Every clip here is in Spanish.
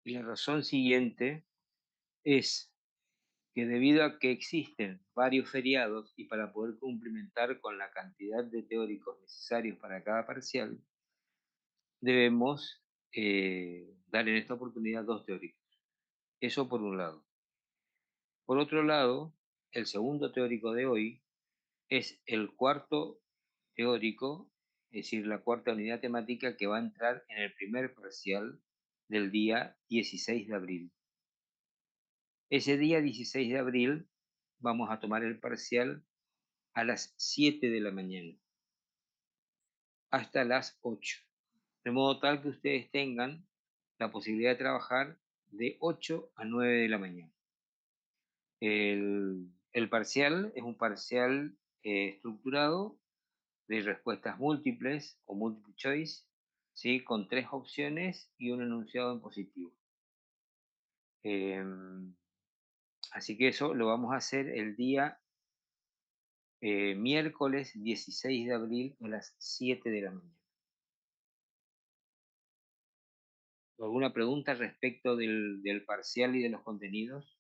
Y la razón siguiente es que debido a que existen varios feriados y para poder cumplimentar con la cantidad de teóricos necesarios para cada parcial, debemos dar en esta oportunidad 2 teóricos. Eso por un lado. Por otro lado, el segundo teórico de hoy es el cuarto teórico, es decir, la cuarta unidad temática que va a entrar en el primer parcial del día 16 de abril. Ese día 16 de abril vamos a tomar el parcial a las 7 de la mañana hasta las 8, de modo tal que ustedes tengan la posibilidad de trabajar de 8 a 9 de la mañana. El parcial es un parcial estructurado de respuestas múltiples o multiple choice, ¿sí? Con 3 opciones y un enunciado en positivo. Así que eso lo vamos a hacer el día miércoles 16 de abril a las 7 de la mañana. ¿Alguna pregunta respecto del parcial y de los contenidos?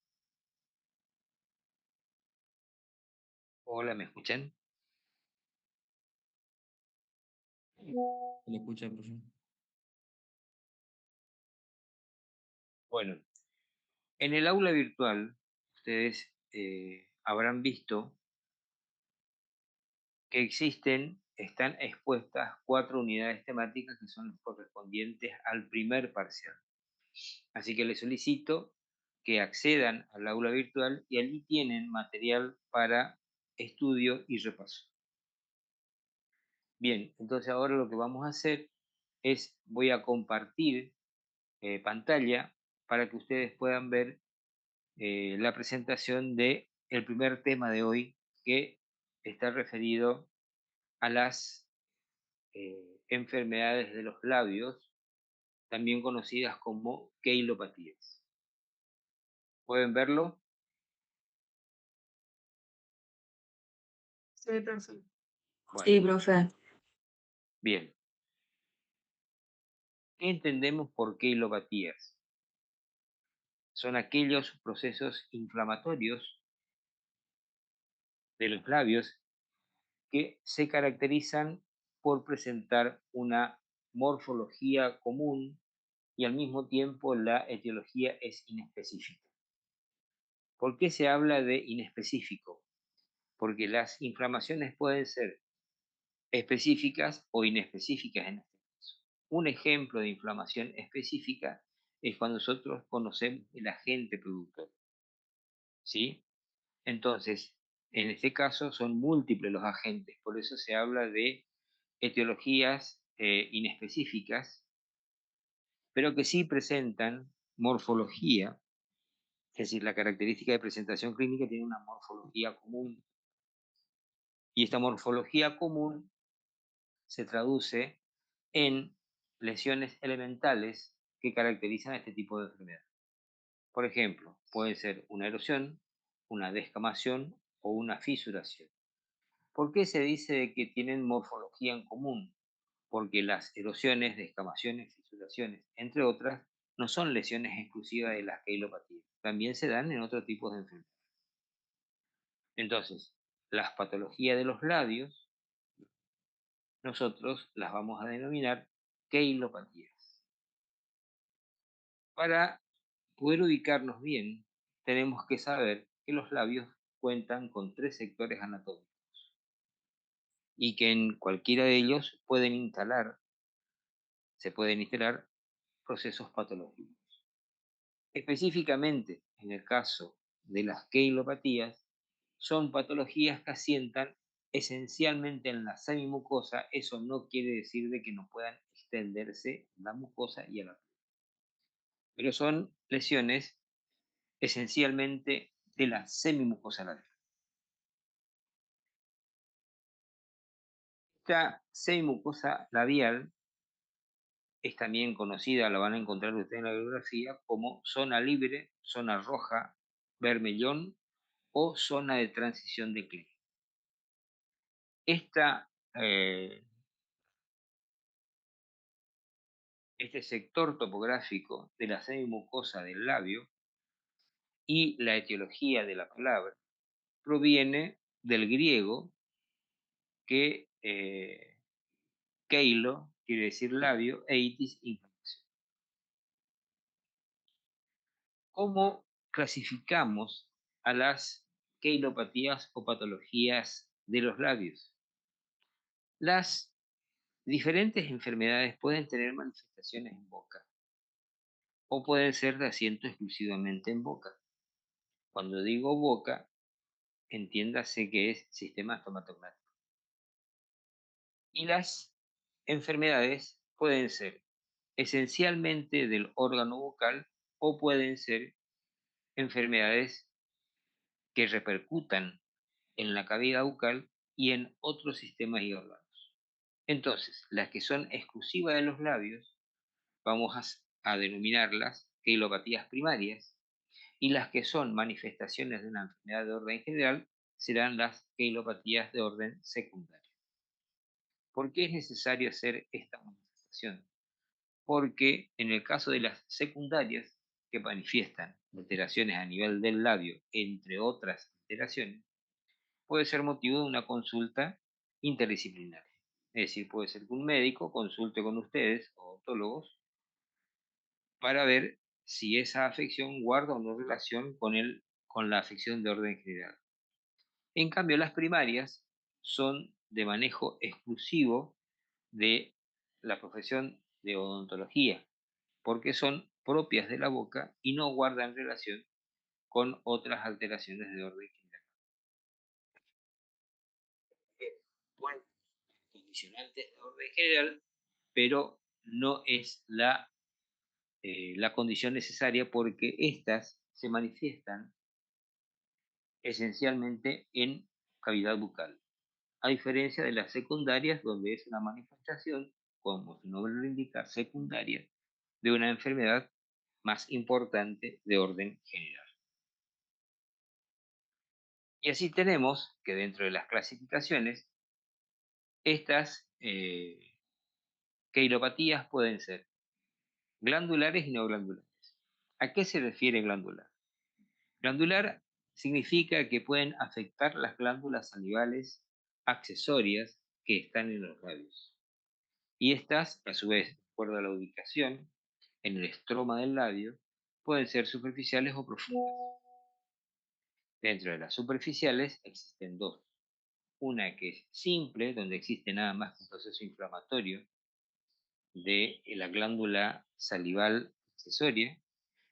Hola, ¿me escuchan? ¿Me escucha, profe? Bueno, en el aula virtual ustedes habrán visto que están expuestas 4 unidades temáticas que son correspondientes al primer parcial. Así que les solicito que accedan al aula virtual y allí tienen material para estudio y repaso. Bien, entonces ahora lo que vamos a hacer es, voy a compartir pantalla para que ustedes puedan ver la presentación de el primer tema de hoy, que está referido a las enfermedades de los labios, también conocidas como queilopatías. ¿Pueden verlo? Sí, profe. Bueno, Sí, profe. bien. ¿Qué entendemos por queilopatías? Son aquellos procesos inflamatorios de los labios que se caracterizan por presentar una morfología común y al mismo tiempo la etiología es inespecífica. ¿Por qué se habla de inespecífico? Porque las inflamaciones pueden ser específicas o inespecíficas en este caso. Un ejemplo de inflamación específica es cuando nosotros conocemos el agente productor, ¿sí? Entonces, en este caso son múltiples los agentes, por eso se habla de etiologías inespecíficas, pero que sí presentan morfología, es decir, la característica de presentación clínica tiene una morfología común, y esta morfología común se traduce en lesiones elementales que caracterizan este tipo de enfermedad. Por ejemplo, puede ser una erosión, una descamación o una fisuración. ¿Por qué se dice que tienen morfología en común? Porque las erosiones, descamaciones, fisuraciones, entre otras, no son lesiones exclusivas de las queilopatías. También se dan en otros tipos de enfermedades. Entonces, las patologías de los labios, nosotros las vamos a denominar queilopatías. Para poder ubicarnos bien, tenemos que saber que los labios cuentan con 3 sectores anatómicos y que en cualquiera de ellos se pueden instalar procesos patológicos. Específicamente, en el caso de las queilopatías, son patologías que asientan esencialmente en la semimucosa. Eso no quiere decir de que no puedan extenderse a la mucosa y a la piel, pero son lesiones esencialmente de la semimucosa labial. Esta semimucosa labial es también conocida, la van a encontrar ustedes en la bibliografía, como zona libre, zona roja, vermellón o zona de transición de Klein. Esta este sector topográfico de la semimucosa del labio y la etiología de la palabra proviene del griego que keilo quiere decir labio e itis inflamación. ¿Cómo clasificamos a las queilopatías o patologías de los labios? Las diferentes enfermedades pueden tener manifestaciones en boca o pueden ser de asiento exclusivamente en boca. Cuando digo boca, entiéndase que es sistema estomatognático. Y las enfermedades pueden ser esencialmente del órgano bucal o pueden ser enfermedades que repercutan en la cavidad bucal y en otros sistemas y órganos. Entonces, las que son exclusivas de los labios, vamos a denominarlas queilopatías primarias, y las que son manifestaciones de una enfermedad de orden general serán las queilopatías de orden secundario. ¿Por qué es necesario hacer esta manifestación? Porque en el caso de las secundarias, que manifiestan alteraciones a nivel del labio, entre otras alteraciones, puede ser motivo de una consulta interdisciplinaria. Es decir, puede ser que un médico consulte con ustedes, odontólogos, para ver si esa afección guarda o no relación con la afección de orden general. En cambio, las primarias son de manejo exclusivo de la profesión de odontología, porque son propias de la boca y no guardan relación con otras alteraciones de orden general. Pueden ser condicionantes de orden general, pero no es la condición necesaria porque éstas se manifiestan esencialmente en cavidad bucal, a diferencia de las secundarias, donde es una manifestación, como su nombre lo indica, secundaria, de una enfermedad más importante de orden general. Y así tenemos que dentro de las clasificaciones, estas queilopatías pueden ser glandulares y no glandulares. ¿A qué se refiere glandular? Glandular significa que pueden afectar las glándulas salivales accesorias que están en los labios. Y estas, a su vez, de acuerdo a la ubicación en el estroma del labio, pueden ser superficiales o profundas. Dentro de las superficiales existen dos. Una que es simple, donde existe nada más que un proceso inflamatorio de la glándula salival accesoria,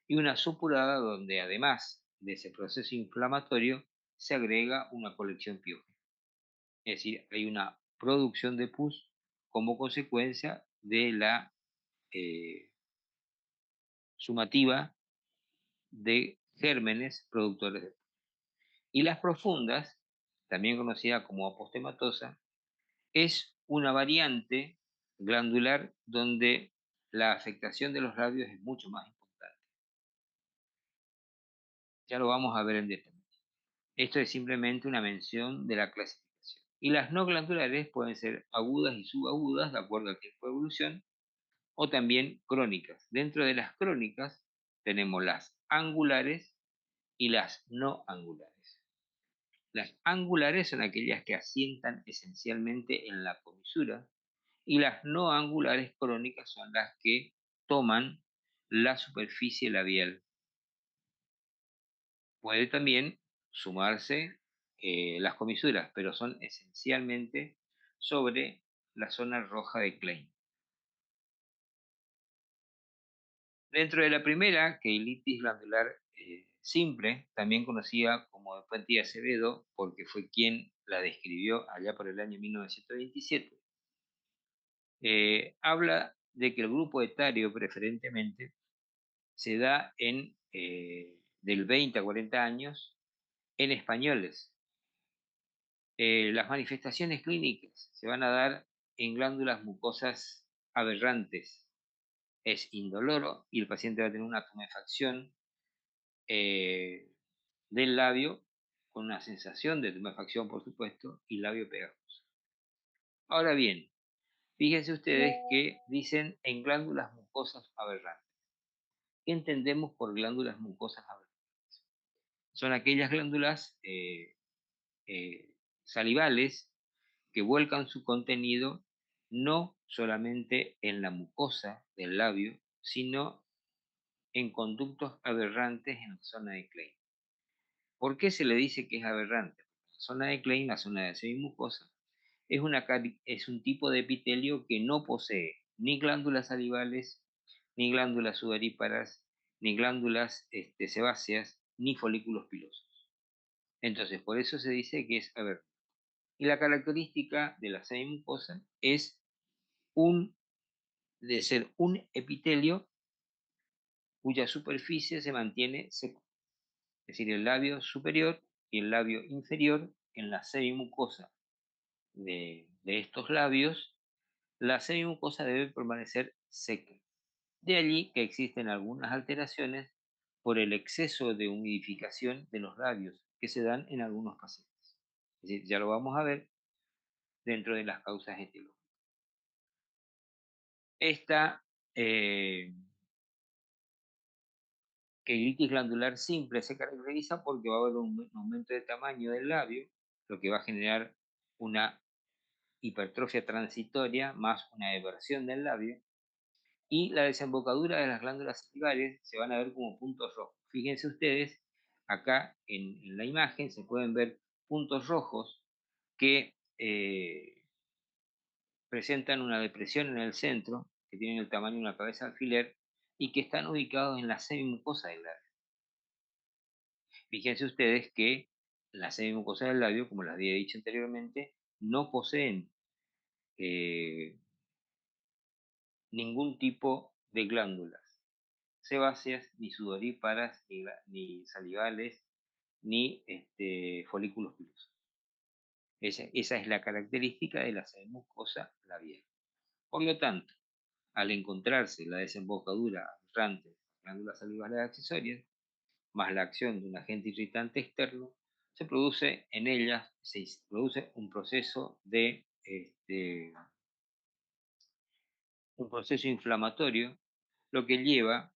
y una supurada donde además de ese proceso inflamatorio se agrega una colección piógena. Es decir, hay una producción de pus como consecuencia de la eh, sumativa de gérmenes productores de pus. Y las profundas, también conocida como apostematosa, es una variante glandular donde la afectación de los labios es mucho más importante. Ya lo vamos a ver en detalle. Esto es simplemente una mención de la clasificación. Y las no glandulares pueden ser agudas y subagudas, de acuerdo al tiempo de evolución, o también crónicas. Dentro de las crónicas tenemos las angulares y las no angulares. Las angulares son aquellas que asientan esencialmente en la comisura, y las no angulares crónicas son las que toman la superficie labial. Puede también sumarse las comisuras, pero son esencialmente sobre la zona roja de Klein. Dentro de la primera, queilitis glandular simple, también conocida como de Puente y Acevedo, porque fue quien la describió allá por el año 1927, habla de que el grupo etario preferentemente se da del 20 a 40 años en españoles. Las manifestaciones clínicas se van a dar en glándulas mucosas aberrantes. Es indoloro y el paciente va a tener una tumefacción eh, del labio con una sensación de tumefacción, por supuesto, y labio pegajoso. Ahora bien, fíjense ustedes que dicen en glándulas mucosas mucosas aberrantes. ¿Qué entendemos por glándulas mucosas aberrantes? Son aquellas glándulas salivales que vuelcan su contenido no solamente en la mucosa del labio, sino en conductos aberrantes en la zona de Klein. ¿Por qué se le dice que es aberrante? La zona de Klein, la zona de semimucosa, es un tipo de epitelio que no posee ni glándulas salivales, ni glándulas sudoríparas, ni glándulas sebáceas, ni folículos pilosos. Entonces, por eso se dice que es aberrante. Y la característica de la semimucosa es de ser un epitelio cuya superficie se mantiene seco. Es decir, el labio superior y el labio inferior en la semimucosa de estos labios, la semimucosa debe permanecer seca. De allí que existen algunas alteraciones por el exceso de humidificación de los labios que se dan en algunos pacientes. Es decir, ya lo vamos a ver dentro de las causas etiológicas. Esta queglitis glandular simple se caracteriza porque va a haber un aumento de tamaño del labio, lo que va a generar una hipertrofia transitoria más una eversión del labio, y la desembocadura de las glándulas salivales se van a ver como puntos rojos. Fíjense ustedes, acá en la imagen se pueden ver puntos rojos que presentan una depresión en el centro, que tienen el tamaño de una cabeza de alfiler y que están ubicados en la semimucosa del labio. Fíjense ustedes que las semimucosas del labio, como les había dicho anteriormente, no poseen ningún tipo de glándulas sebáceas, ni sudoríparas, ni salivales, ni folículos pilosos. Esa es la característica de la semimucosa labial. Por lo tanto, al encontrarse la desembocadura aberrante de glándulas salivales accesorias, más la acción de un agente irritante externo, se produce en ellas, se produce un proceso un proceso inflamatorio, lo que lleva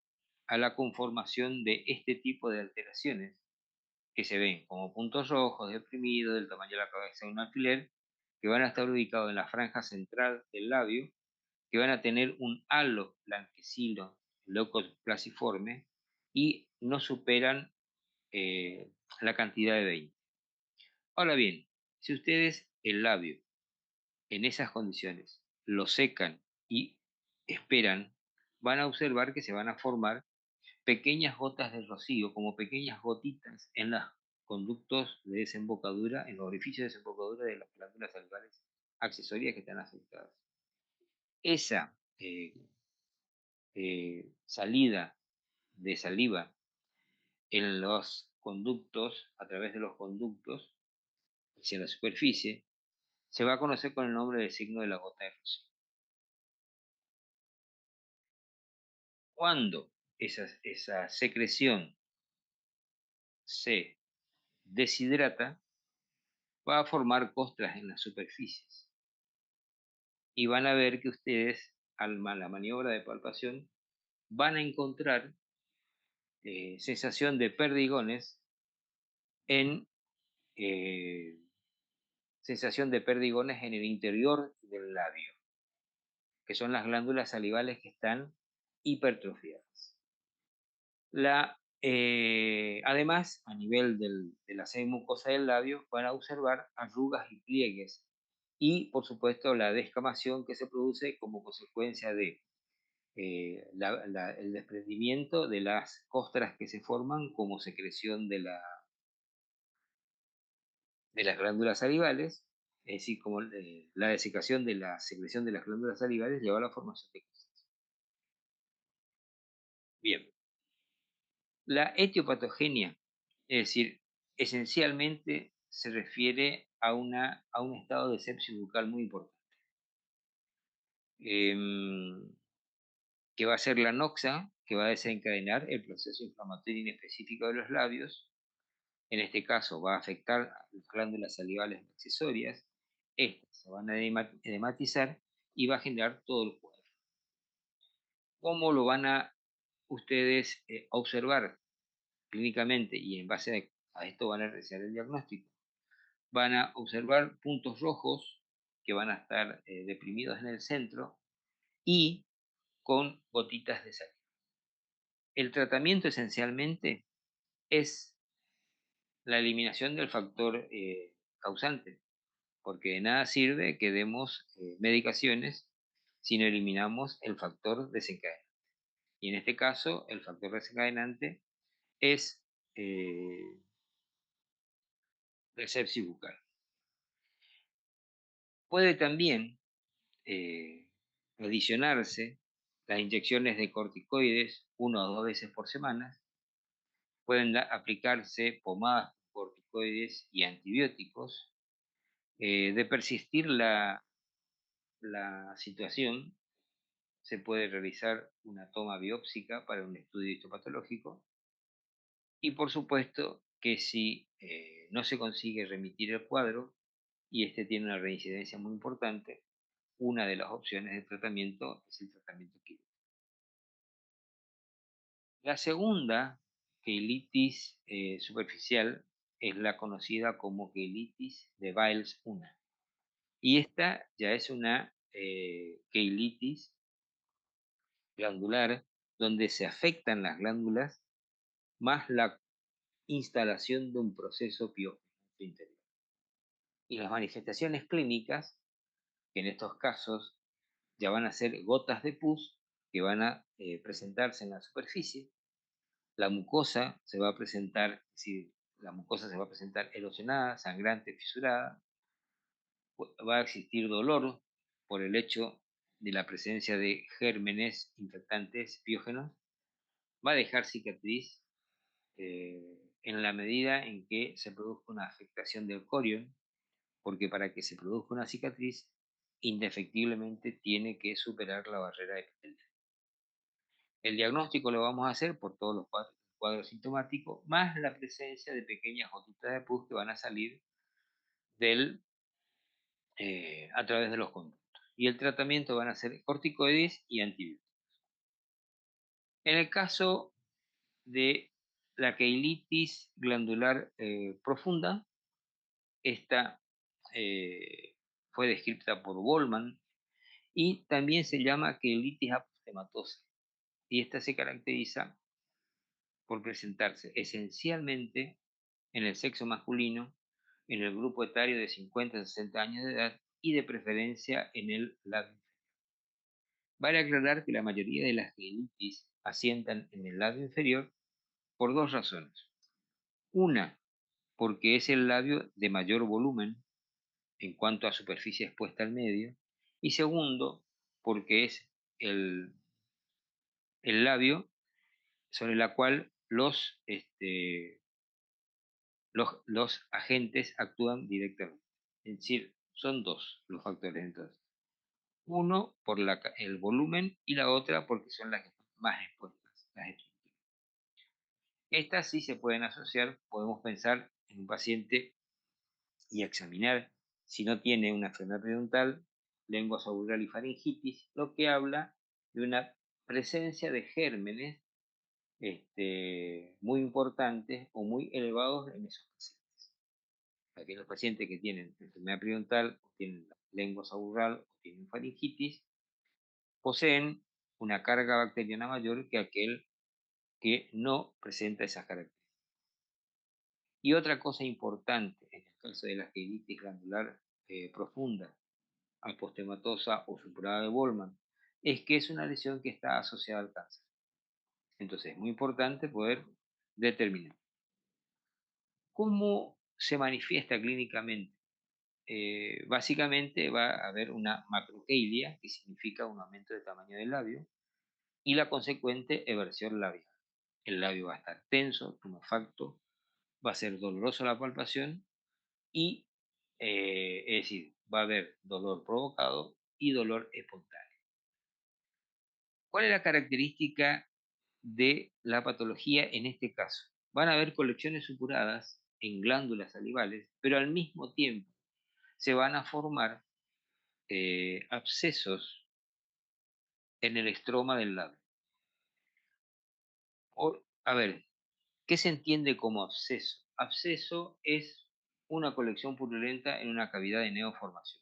a la conformación de este tipo de alteraciones que se ven como puntos rojos, deprimidos, del tamaño de la cabeza de un alfiler, que van a estar ubicados en la franja central del labio, que van a tener un halo blanquecino, leucoplasiforme, y no superan la cantidad de 20. Ahora bien, si ustedes el labio en esas condiciones lo secan y esperan, van a observar que se van a formar pequeñas gotas de rocío, como pequeñas gotitas en los conductos de desembocadura, en los orificios de desembocadura de las glándulas salivales accesorias que están afectadas. Esa salida de saliva en los conductos, a través de los conductos hacia la superficie, se va a conocer con el nombre de signo de la gota de rocío. Cuando esa secreción se deshidrata, va a formar costras en las superficies. Y van a ver que ustedes, al la maniobra de palpación, van a encontrar sensación de perdigones en sensación de perdigones en el interior del labio, que son las glándulas salivales que están hipertrofiadas. Además, a nivel de la semimucosa del labio, van a observar arrugas y pliegues y, por supuesto, la descamación que se produce como consecuencia de el desprendimiento de las costras que se forman como secreción de las glándulas salivales, es decir, como la desecación de la secreción de las glándulas salivales lleva a la formación de costras. Bien, la etiopatogenia, es decir, esencialmente se refiere a un estado de sepsis bucal muy importante, que va a ser la noxa, que va a desencadenar el proceso inflamatorio inespecífico de los labios. En este caso va a afectar a las glándulas salivales accesorias, estas se van a edematizar y va a generar todo el cuadro. ¿Cómo lo van a ustedes observar clínicamente? Y en base a esto van a realizar el diagnóstico. Van a observar puntos rojos que van a estar deprimidos en el centro y con gotitas de saliva. El tratamiento esencialmente es la eliminación del factor causante, porque de nada sirve que demos medicaciones si no eliminamos el factor desencadenante. Y en este caso, el factor desencadenante es el sepsis bucal. Puede también eh, adicionarse las inyecciones de corticoides 1 o 2 veces por semana. Pueden aplicarse pomadas con corticoides y antibióticos. De persistir la situación, se puede realizar una toma biópsica para un estudio histopatológico. Y por supuesto que si no se consigue remitir el cuadro y este tiene una reincidencia muy importante, una de las opciones de tratamiento es el tratamiento quirúrgico. La segunda queilitis superficial es la conocida como queilitis de Bailes-1. Y esta ya es una queilitis glandular donde se afectan las glándulas más la instalación de un proceso piógeno en su interior. Y las manifestaciones clínicas, que en estos casos ya van a ser gotas de pus que van a presentarse en la superficie, la mucosa se va a presentar, es decir, la mucosa se va a presentar erosionada, sangrante, fisurada, va a existir dolor por el hecho de la presencia de gérmenes infectantes piógenos, va a dejar cicatriz en la medida en que se produzca una afectación del corion, porque para que se produzca una cicatriz, indefectiblemente tiene que superar la barrera epitelial. El diagnóstico lo vamos a hacer por todos los cuadros sintomáticos, más la presencia de pequeñas gotitas de pus que van a salir a través de los conductos. Y el tratamiento van a ser corticoides y antibióticos. En el caso de la queilitis glandular profunda, esta fue descrita por Goldman y también se llama queilitis apostematosa. Y esta se caracteriza por presentarse esencialmente en el sexo masculino, en el grupo etario de 50 a 60 años de edad y de preferencia en el labio. Vale aclarar que la mayoría de las queilitis asientan en el labio inferior por dos razones. Una, porque es el labio de mayor volumen en cuanto a superficie expuesta al medio. Y segundo, porque es el, el labio sobre la cual los agentes actúan directamente. Es decir, son dos los factores entonces. Uno por el volumen y la otra porque son las que están más expuestas, las estructuras. Estas sí se pueden asociar, podemos pensar en un paciente y examinar si no tiene una enfermedad periodontal, lengua subdural y faringitis, lo que habla de una presencia de gérmenes muy importantes o muy elevados en esos pacientes. Aquellos pacientes que tienen enfermedad periodontal, o tienen lengua subdural o tienen faringitis, poseen una carga bacteriana mayor que aquel que no presenta esas características. Y otra cosa importante en el caso de la queilitis glandular profunda, apostematosa o supurada de Bollmann, es que es una lesión que está asociada al cáncer. Entonces es muy importante poder determinar cómo se manifiesta clínicamente. Básicamente va a haber una macroqueilia, que significa un aumento de tamaño del labio, y la consecuente eversión labial. El labio va a estar tenso, tumefacto, va a ser doloroso la palpación y, es decir, va a haber dolor provocado y dolor espontáneo. ¿Cuál es la característica de la patología en este caso? Van a haber colecciones supuradas en glándulas salivales, pero al mismo tiempo se van a formar abscesos en el estroma del labio. A ver, ¿qué se entiende como absceso? Absceso es una colección purulenta en una cavidad de neoformación.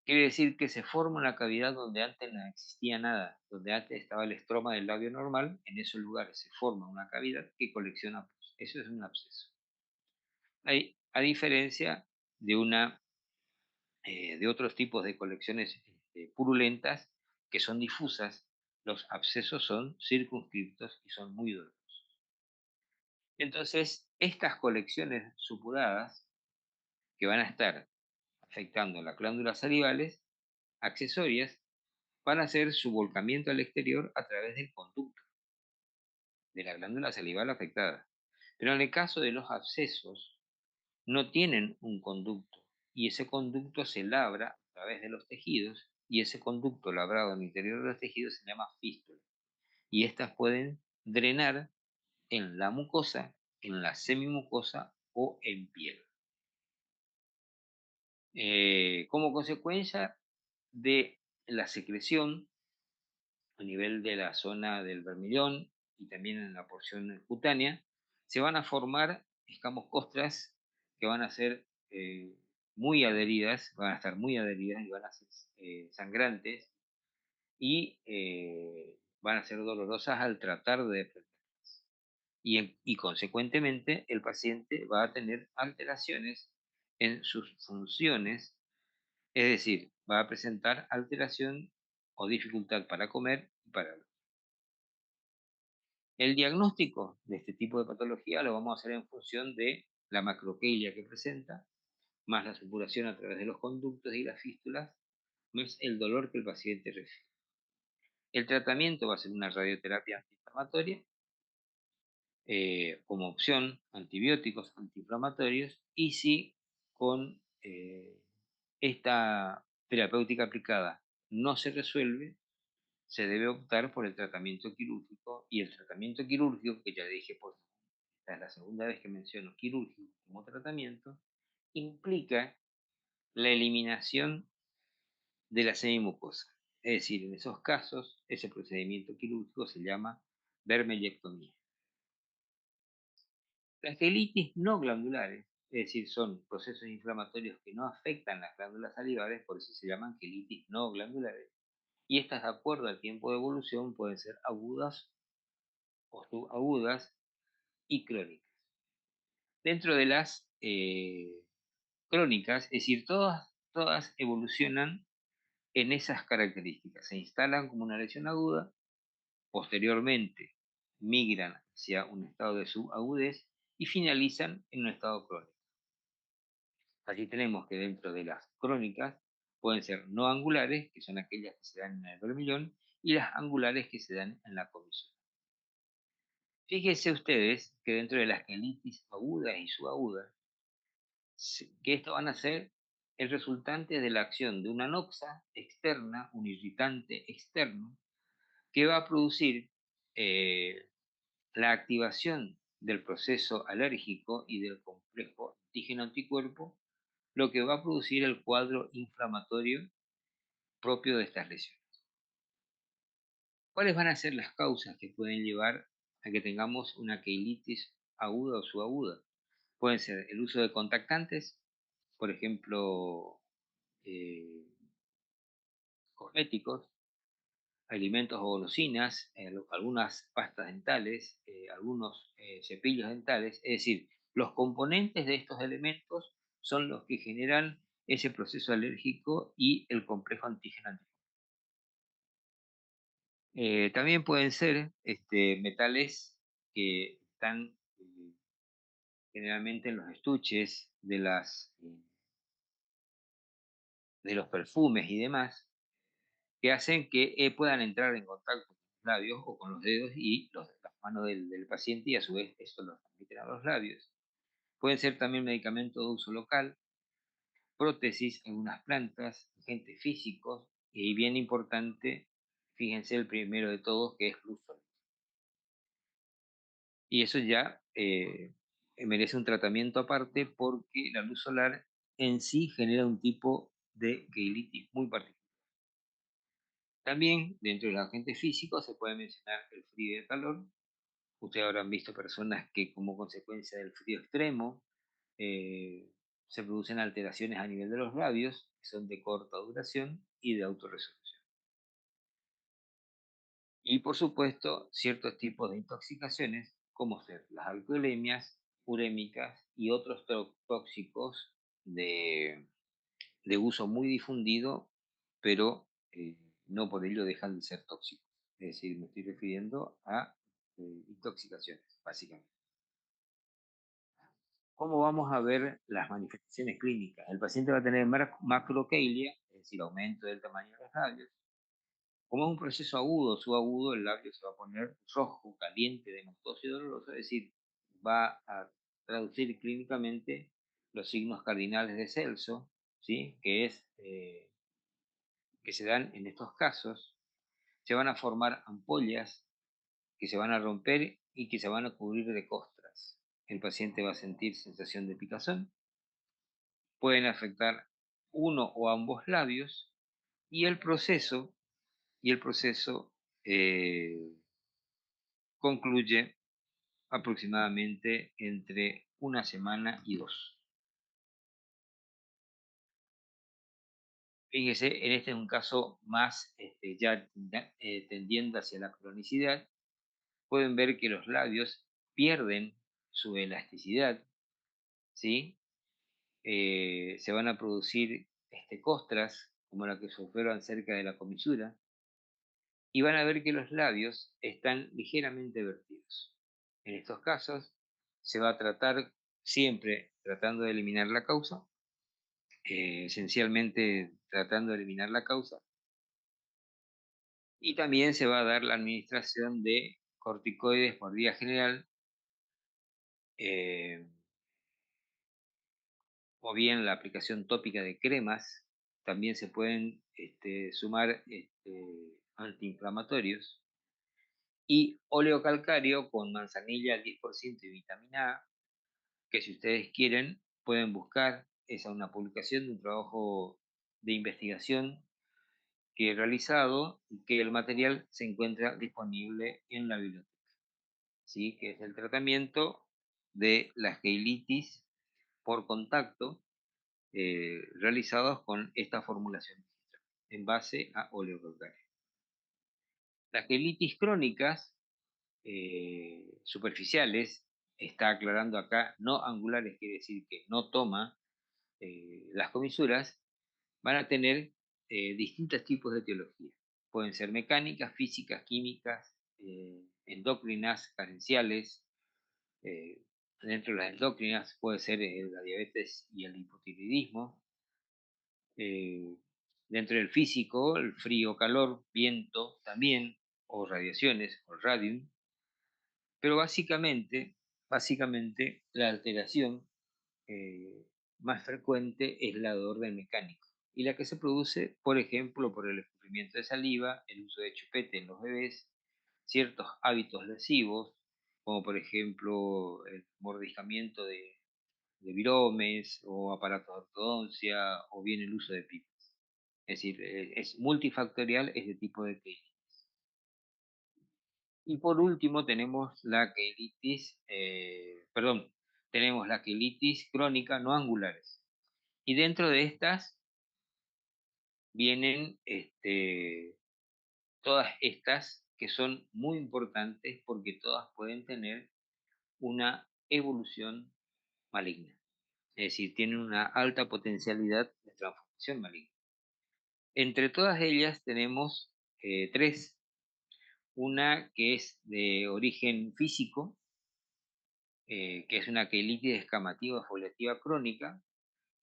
Quiere decir que se forma una cavidad donde antes no existía nada, donde antes estaba el estroma del labio normal, en esos lugares se forma una cavidad que colecciona pus. Eso es un absceso. A diferencia de, de otros tipos de colecciones purulentas que son difusas, los abscesos son circunscriptos y son muy dolorosos. Entonces, estas colecciones supuradas que van a estar afectando las glándulas salivales accesorias van a hacer su volcamiento al exterior a través del conducto de la glándula salival afectada. Pero en el caso de los abscesos, no tienen un conducto y ese conducto se labra a través de los tejidos y ese conducto labrado en el interior de los tejidos se llama fístula. Y estas pueden drenar en la mucosa, en la semimucosa o en piel. Como consecuencia de la secreción a nivel de la zona del vermillón y también en la porción cutánea, se van a formar escamos costras que van a ser muy adheridas, van a estar muy adheridas y van a ser sangrantes y van a ser dolorosas al tratar de defenderlas. Y consecuentemente el paciente va a tener alteraciones en sus funciones, es decir, va a presentar alteración o dificultad para comer y para hablar. El diagnóstico de este tipo de patología lo vamos a hacer en función de la macroquelia que presenta, más la supuración a través de los conductos y las fístulas, más el dolor que el paciente recibe. El tratamiento va a ser una radioterapia antiinflamatoria, como opción, antibióticos antiinflamatorios, y si con esta terapéutica aplicada no se resuelve, se debe optar por el tratamiento quirúrgico, y el tratamiento quirúrgico, que ya dije, por esta es la segunda vez que menciono quirúrgico como tratamiento, implica la eliminación de la semimucosa. Es decir, en esos casos, ese procedimiento quirúrgico se llama vermeyectomía. Las quelitis no glandulares, es decir, son procesos inflamatorios que no afectan las glándulas salivales, por eso se llaman quelitis no glandulares. Y estas, de acuerdo al tiempo de evolución, pueden ser agudas o subagudas y crónicas. Dentro de las crónicas, es decir, todas evolucionan en esas características. Se instalan como una lesión aguda, posteriormente migran hacia un estado de subagudez y finalizan en un estado crónico. Allí tenemos que dentro de las crónicas pueden ser no angulares, que son aquellas que se dan en el vermillón, y las angulares que se dan en la comisión. Fíjense ustedes que dentro de las quelitis agudas y subagudas, que esto van a ser el resultante de la acción de una noxa externa, un irritante externo, que va a producir eh, la activación del proceso alérgico y del complejo antígeno-anticuerpo, lo que va a producir el cuadro inflamatorio propio de estas lesiones. ¿Cuáles van a ser las causas que pueden llevar a que tengamos una quelitis aguda o subaguda? Pueden ser el uso de contactantes, por ejemplo, eh, cosméticos, alimentos o golosinas, algunas pastas dentales, algunos cepillos dentales, es decir, los componentes de estos elementos son los que generan ese proceso alérgico y el complejo antígeno. También pueden ser metales que están generalmente en los estuches de los perfumes y demás, que hacen que puedan entrar en contacto con los labios o con los dedos y las manos del paciente, y a su vez esto los transmiten a los labios. Pueden ser también medicamentos de uso local, prótesis, algunas plantas, agentes físicos, y bien importante, fíjense el primero de todos, que es luz solar. Y eso ya merece un tratamiento aparte, porque la luz solar en sí genera un tipo de queilitis muy particular. También dentro de los agentes físicos se puede mencionar el frío y el calor. Ustedes habrán visto personas que como consecuencia del frío extremo eh, se producen alteraciones a nivel de los labios, que son de corta duración y de autorresolución. Y por supuesto, ciertos tipos de intoxicaciones, como ser las alcoholemias, urémicas y otros tóxicos de, de uso muy difundido, pero no por ello dejan de ser tóxicos. Es decir, me estoy refiriendo a intoxicaciones, básicamente. ¿Cómo vamos a ver las manifestaciones clínicas? El paciente va a tener macroquelia, es decir, aumento del tamaño de los labios. Como es un proceso agudo, subagudo, el labio se va a poner rojo, caliente, demostoso y doloroso, es decir, va a traducir clínicamente los signos cardinales de Celso, ¿sí? Que se dan en estos casos. Se van a formar ampollas que se van a romper y que se van a cubrir de costras. El paciente va a sentir sensación de picazón, pueden afectar uno o ambos labios y el proceso eh, concluye aproximadamente entre una semana y dos. Fíjese, en este es un caso más ya tendiendo hacia la cronicidad. Pueden ver que los labios pierden su elasticidad, ¿sí? Se van a producir costras, como la que se observan cerca de la comisura, y van a ver que los labios están ligeramente vertidos. En estos casos se va a tratar siempre tratando de eliminar la causa, esencialmente tratando de eliminar la causa, y también se va a dar la administración de corticoides por vía general, eh, o bien la aplicación tópica de cremas. También se pueden sumar antiinflamatorios, y óleo calcáreo con manzanilla al 10% y vitamina A, que si ustedes quieren pueden buscar. Esa es una publicación de un trabajo de investigación que he realizado y que el material se encuentra disponible en la biblioteca, ¿sí? Que es el tratamiento de la gelitis por contacto realizados con esta formulación en base a óleo calcáreo. Las gelitis crónicas superficiales, está aclarando acá, no angulares, quiere decir que no toma las comisuras, van a tener distintos tipos de etiología. Pueden ser mecánicas, físicas, químicas, endocrinas, carenciales. eh, Dentro de las endocrinas puede ser la diabetes y el hipotiroidismo. eh, Dentro del físico, el frío, calor, viento también, o radiaciones, o radium. Pero básicamente la alteración eh, más frecuente es la de orden mecánico, y la que se produce, por ejemplo, por el escurrimiento de saliva, el uso de chupete en los bebés, ciertos hábitos lesivos, como por ejemplo el mordiscamiento de viromes o aparatos de ortodoncia, o bien el uso de pipas. Es decir, es multifactorial este tipo de crisis. Y por último tenemos la quelitis, perdón, tenemos la quelitis crónica no angulares. Y dentro de estas vienen todas estas que son muy importantes porque todas pueden tener una evolución maligna. Es decir, tienen una alta potencialidad de transformación maligna. Entre todas ellas tenemos tres. Una que es de origen físico, que es una quelitis descamativa foliativa crónica,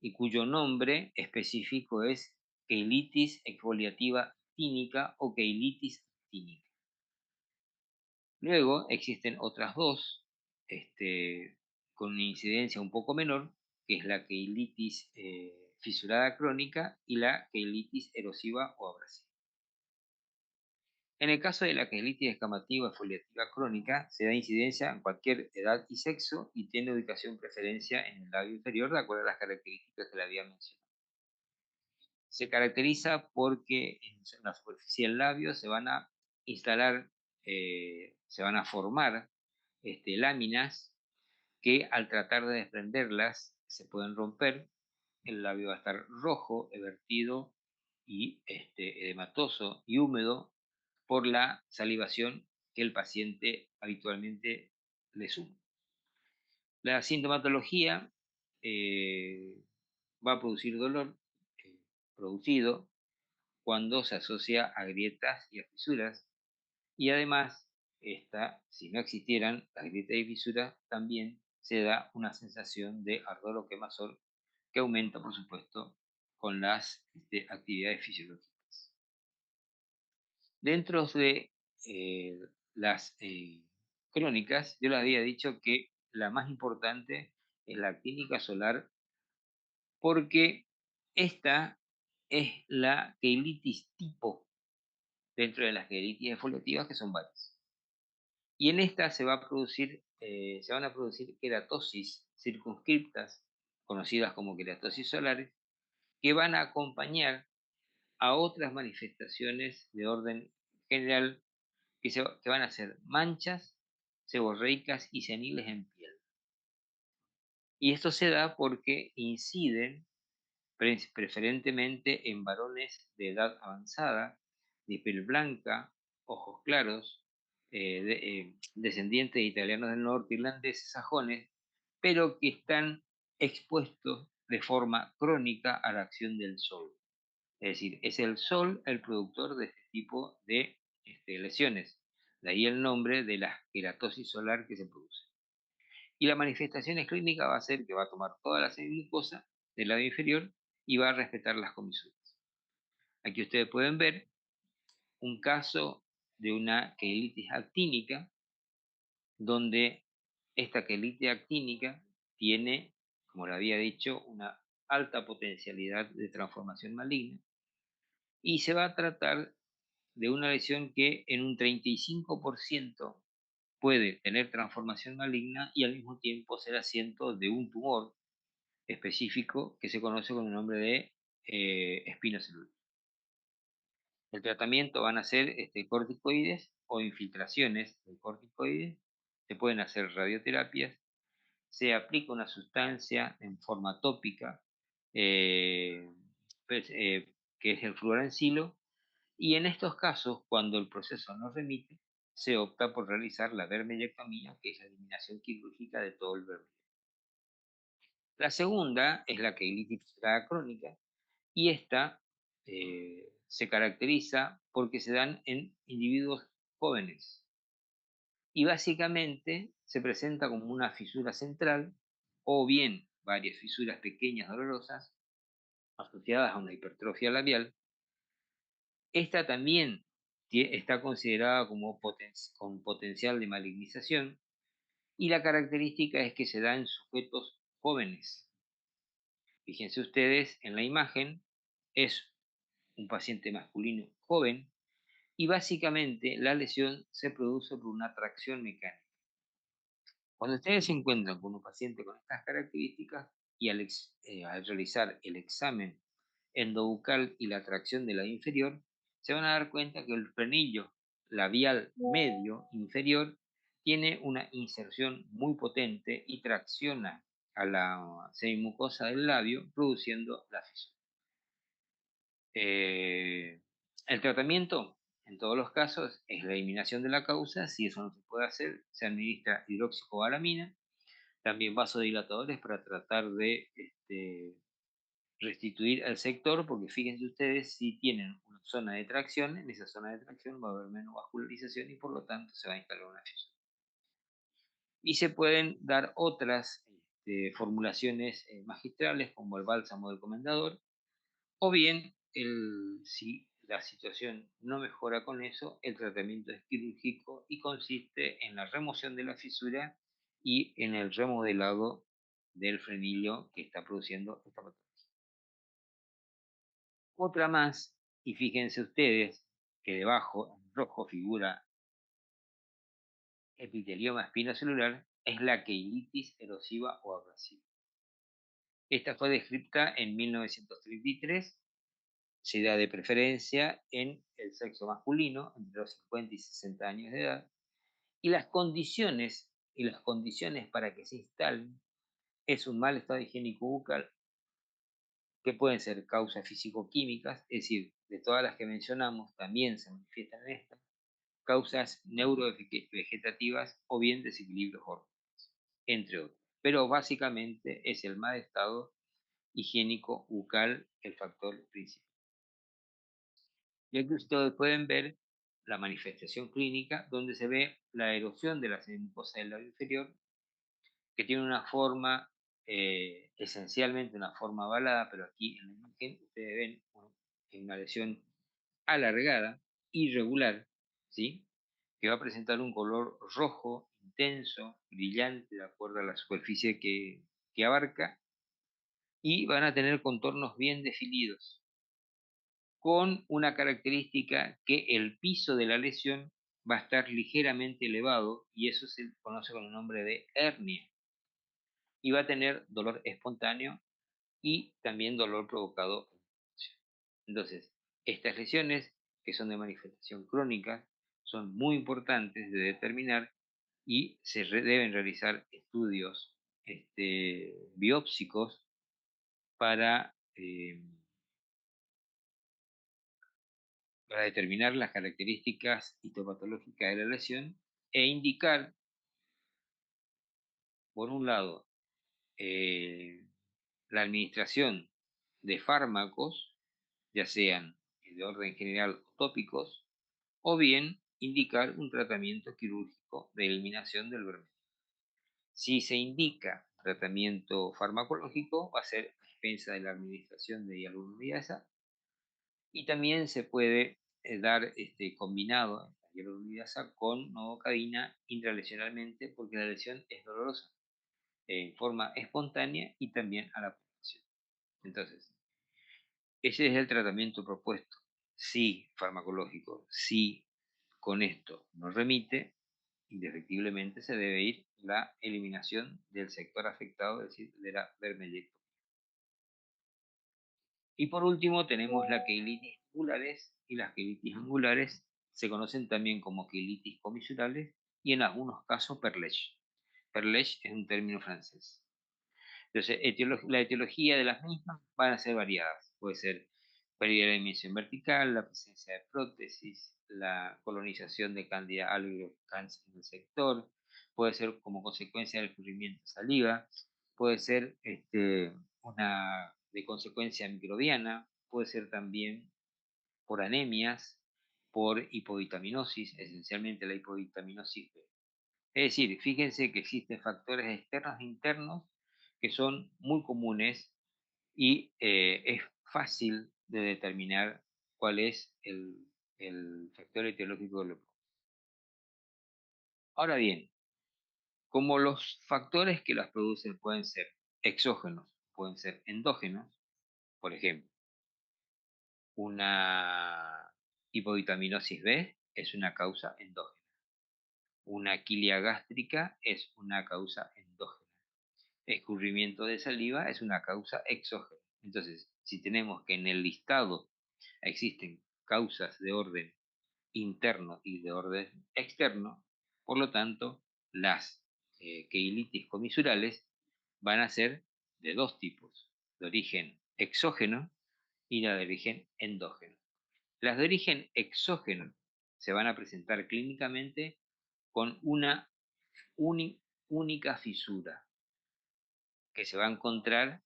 y cuyo nombre específico es quelitis exfoliativa actínica o quelitis actínica. Luego existen otras dos, con una incidencia un poco menor, que es la quelitis fisurada crónica y la quelitis erosiva o abrasiva. En el caso de la quelitis descamativa foliativa crónica, se da incidencia en cualquier edad y sexo y tiene ubicación preferencia en el labio inferior de acuerdo a las características que le había mencionado. Se caracteriza porque en la superficie del labio se van a instalar, se van a formar láminas que al tratar de desprenderlas se pueden romper. El labio va a estar rojo, evertido y edematoso y húmedo por la salivación que el paciente habitualmente le suma. La sintomatología va a producir dolor producido cuando se asocia a grietas y a fisuras, y además, si no existieran las grietas y fisuras, también se da una sensación de ardor o quemazón que aumenta, por supuesto, con las actividades fisiológicas. Dentro de eh, las crónicas, yo les había dicho que la más importante es la actínica solar, porque esta es la queilitis tipo dentro de las queilitis exfoliativas, que son varias. Y en esta se van a producir queratosis circunscriptas, conocidas como queratosis solares, que van a acompañar a otras manifestaciones de orden general que van a ser manchas seborreicas y seniles en piel. Y esto se da porque inciden preferentemente en varones de edad avanzada, de piel blanca, ojos claros, descendientes de italianos del norte, irlandeses, sajones, pero que están expuestos de forma crónica a la acción del sol. Es decir, es el sol el productor de este tipo de lesiones. De ahí el nombre de la queratosis solar que se produce. Y la manifestación clínica va a ser que va a tomar toda la semiglucosa del lado inferior y va a respetar las comisuras. Aquí ustedes pueden ver un caso de una queilitis actínica, donde esta queilitis actínica tiene, como le había dicho, una alta potencialidad de transformación maligna, y se va a tratar de una lesión que en un 35% puede tener transformación maligna y al mismo tiempo ser asiento de un tumor específico que se conoce con el nombre de espinocelular. El tratamiento van a ser corticoides o infiltraciones de corticoides, se pueden hacer radioterapias, se aplica una sustancia en forma tópica, eh, que es el fluorancilo, y en estos casos, cuando el proceso no remite, se opta por realizar la vermeyectomía, que es la eliminación quirúrgica de todo el vermelho. La segunda es la queilitis crónica, y esta se caracteriza porque se dan en individuos jóvenes y básicamente se presenta como una fisura central o bien varias fisuras pequeñas dolorosas asociadas a una hipertrofia labial. Esta también está considerada como con potencial de malignización, y la característica es que se da en sujetos jóvenes. Fíjense ustedes en la imagen, es un paciente masculino joven, y básicamente la lesión se produce por una tracción mecánica. Cuando ustedes se encuentran con un paciente con estas características y al realizar el examen endobucal y la tracción de la inferior, se van a dar cuenta que el frenillo labial medio inferior tiene una inserción muy potente y tracciona a la semimucosa del labio, produciendo la fisura. El tratamiento, en todos los casos, es la eliminación de la causa. Si eso no se puede hacer, se administra hidroxicobalamina, también vasodilatadores para tratar de restituir el sector, porque fíjense ustedes, si tienen una zona de tracción, en esa zona de tracción va a haber menos vascularización y por lo tanto se va a instalar una fisura. Y se pueden dar otras formulaciones magistrales, como el bálsamo del comendador, o bien, si la situación no mejora con eso, el tratamiento es quirúrgico y consiste en la remoción de la fisura y en el remodelado del frenillo que está produciendo esta patología. Otra más, y fíjense ustedes que debajo en rojo figura epitelioma espinocelular, es la queilitis erosiva o abrasiva. Esta fue descrita en 1933 se da de preferencia en el sexo masculino, entre los 50 y 60 años de edad, y las condiciones para que se instalen es un mal estado higiénico bucal, que pueden ser causas físico-químicas, es decir, de todas las que mencionamos, también se manifiestan en estas, causas neurovegetativas o bien desequilibrios hormonales, entre otros. Pero básicamente es el mal estado higiénico bucal el factor principal. Y aquí ustedes pueden ver la manifestación clínica, donde se ve la erosión de la mucosa del labio inferior, que tiene una forma, esencialmente una forma ovalada, pero aquí en la imagen ustedes ven una lesión alargada, irregular, ¿sí? Que va a presentar un color rojo, intenso, brillante, de acuerdo a la superficie que abarca, y van a tener contornos bien definidos, con una característica que el piso de la lesión va a estar ligeramente elevado, y eso se conoce con el nombre de hernia, y va a tener dolor espontáneo y también dolor provocado. Entonces, estas lesiones, que son de manifestación crónica, son muy importantes de determinar, y deben realizar estudios biópsicos para, para determinar las características histopatológicas de la lesión e indicar, por un lado, eh, la administración de fármacos, ya sean de orden general o tópicos, o bien indicar un tratamiento quirúrgico de eliminación del verme. Si se indica tratamiento farmacológico, va a ser a expensa de la administración de hialuronidasa, y también se puede dar combinado la hialuronidasa con novocaína intralesionalmente, porque la lesión es dolorosa en forma espontánea y también a la población. Entonces, ese es el tratamiento propuesto. Si farmacológico, si con esto no remite, indefectiblemente se debe ir la eliminación del sector afectado, es decir, de la vermeyectomía. Y por último tenemos la queilitis angulares, y las queilitis angulares se conocen también como queilitis comisurales y en algunos casos perlech. Perlech es un término francés. Entonces, la etiología de las mismas van a ser variadas. Puede ser pérdida de dimensión vertical, la presencia de prótesis, la colonización de Candida albicans en el sector, puede ser como consecuencia del escurrimiento de saliva, puede ser una de consecuencia microbiana, puede ser también por anemias, por hipovitaminosis, esencialmente la hipovitaminosis B. Es decir, fíjense que existen factores externos e internos que son muy comunes, y es fácil de determinar cuál es el factor etiológico del. Ahora bien, como los factores que las producen pueden ser exógenos, pueden ser endógenos, por ejemplo, una hipovitaminosis B es una causa endógena, una quilia gástrica es una causa endógena, escurrimiento de saliva es una causa exógena. Entonces, si tenemos que en el listado existen causas de orden interno y de orden externo, por lo tanto, las queilitis comisurales van a ser de dos tipos: de origen exógeno y la de origen endógeno. Las de origen exógeno se van a presentar clínicamente con una única fisura, que se va a encontrar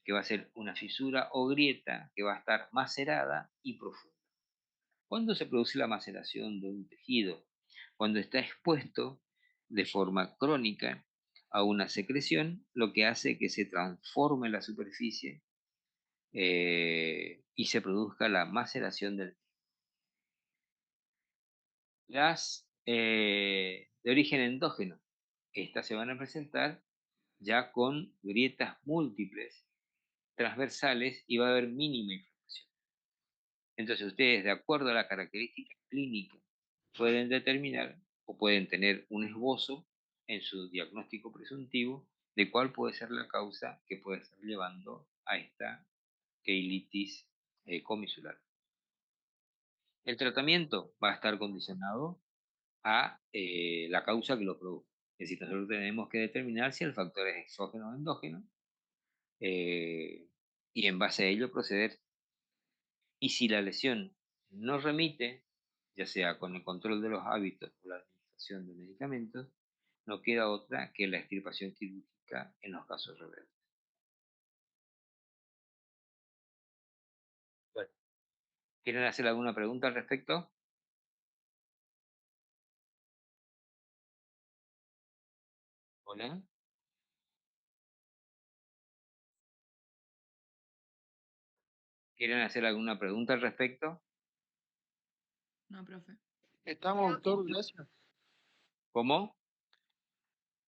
que va a ser una fisura o grieta que va a estar macerada y profunda. ¿Cuándo se produce la maceración de un tejido? Cuando está expuesto de forma crónica a una secreción, lo que hace que se transforme la superficie y se produzca la maceración del tejido. Las de origen endógeno, estas se van a presentar ya con grietas múltiples, transversales, y va a haber mínima inflamación. Entonces ustedes, de acuerdo a la característica clínica, pueden determinar o pueden tener un esbozo en su diagnóstico presuntivo de cuál puede ser la causa que puede estar llevando a esta queilitis comisural. El tratamiento va a estar condicionado a la causa que lo produce. Es decir, nosotros tenemos que determinar si el factor es exógeno o endógeno eh, y en base a ello proceder. Y si la lesión no remite, ya sea con el control de los hábitos o la administración de medicamentos, no queda otra que la extirpación quirúrgica en los casos rebeldes. Bueno, ¿quieren hacer alguna pregunta al respecto? Hola. ¿Quieren hacer alguna pregunta al respecto? No, profe. Estamos, doctor, gracias. ¿Cómo?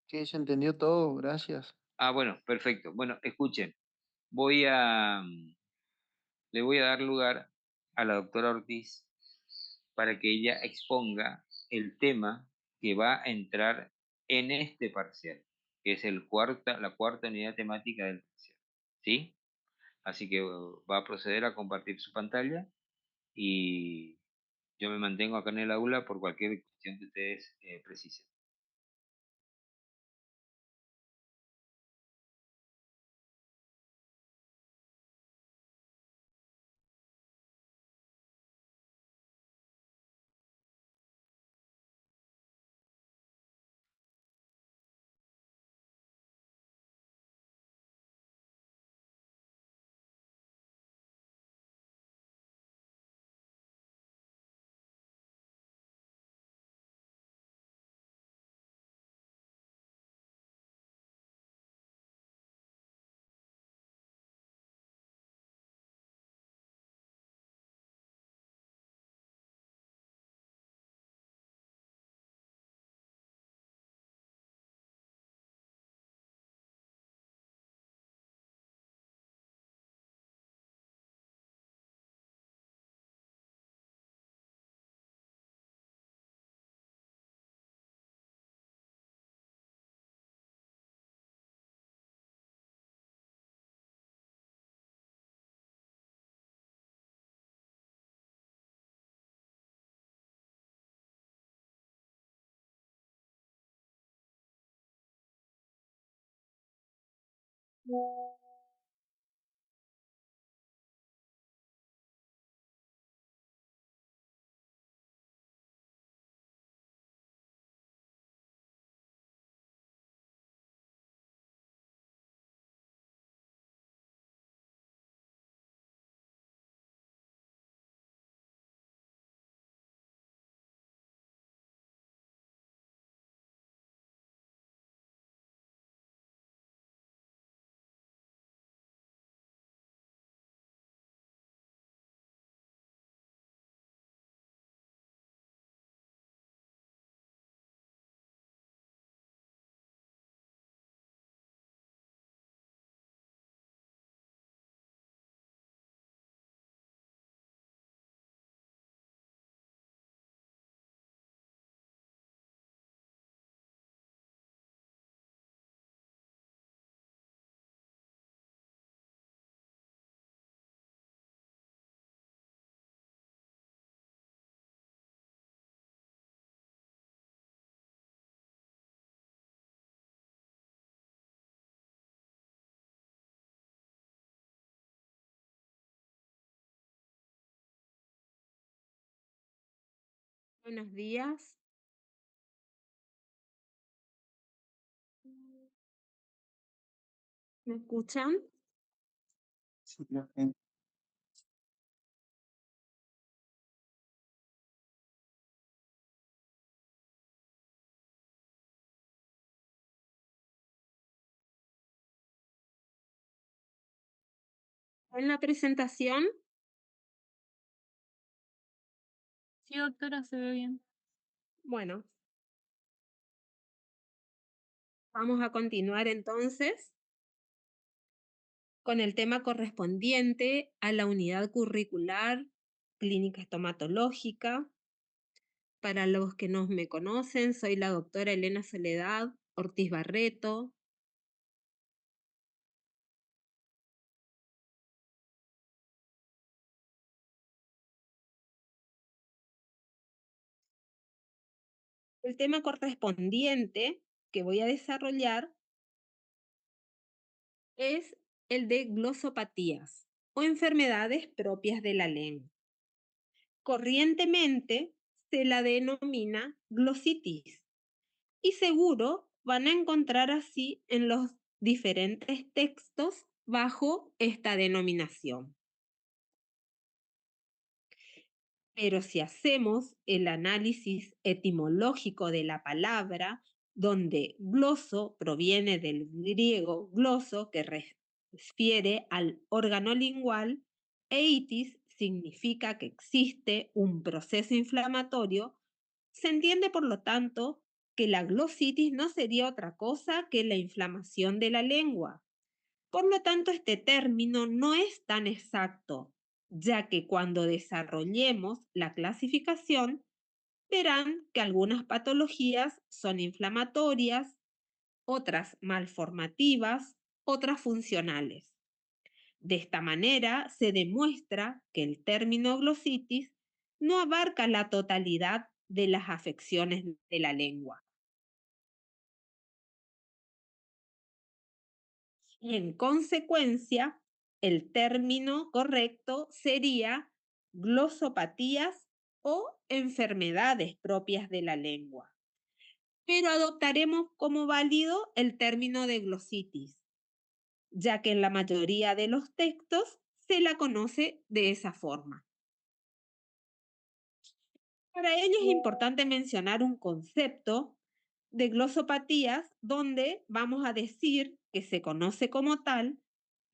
Que se entendió todo, gracias. Ah, bueno, perfecto. Bueno, escuchen, voy a, le voy a dar lugar a la doctora Ortiz para que ella exponga el tema que va a entrar en este parcial, que es la cuarta unidad temática del parcial. ¿Sí? Así que va a proceder a compartir su pantalla y yo me mantengo acá en el aula por cualquier cuestión que ustedes precisen. Buenos días. ¿Me escuchan? Sí, profe. ¿En la presentación? Sí, doctora, se ve bien. Bueno, vamos a continuar entonces con el tema correspondiente a la unidad curricular clínica estomatológica. Para los que no me conocen, soy la doctora Elena Soledad Ortiz Barreto. El tema correspondiente que voy a desarrollar es el de glosopatías o enfermedades propias de la lengua. Corrientemente se la denomina glositis y seguro van a encontrar así en los diferentes textos bajo esta denominación. Pero si hacemos el análisis etimológico de la palabra, donde gloso proviene del griego gloso, que refiere al órgano lingual, e itis significa que existe un proceso inflamatorio, se entiende por lo tanto que la glositis no sería otra cosa que la inflamación de la lengua. Por lo tanto, este término no es tan exacto, ya que cuando desarrollemos la clasificación, verán que algunas patologías son inflamatorias, otras malformativas, otras funcionales. De esta manera se demuestra que el término glositis no abarca la totalidad de las afecciones de la lengua. Y en consecuencia, el término correcto sería glosopatías o enfermedades propias de la lengua. Pero adoptaremos como válido el término de glositis, ya que en la mayoría de los textos se la conoce de esa forma. Para ello es importante mencionar un concepto de glosopatías donde vamos a decir que se conoce como tal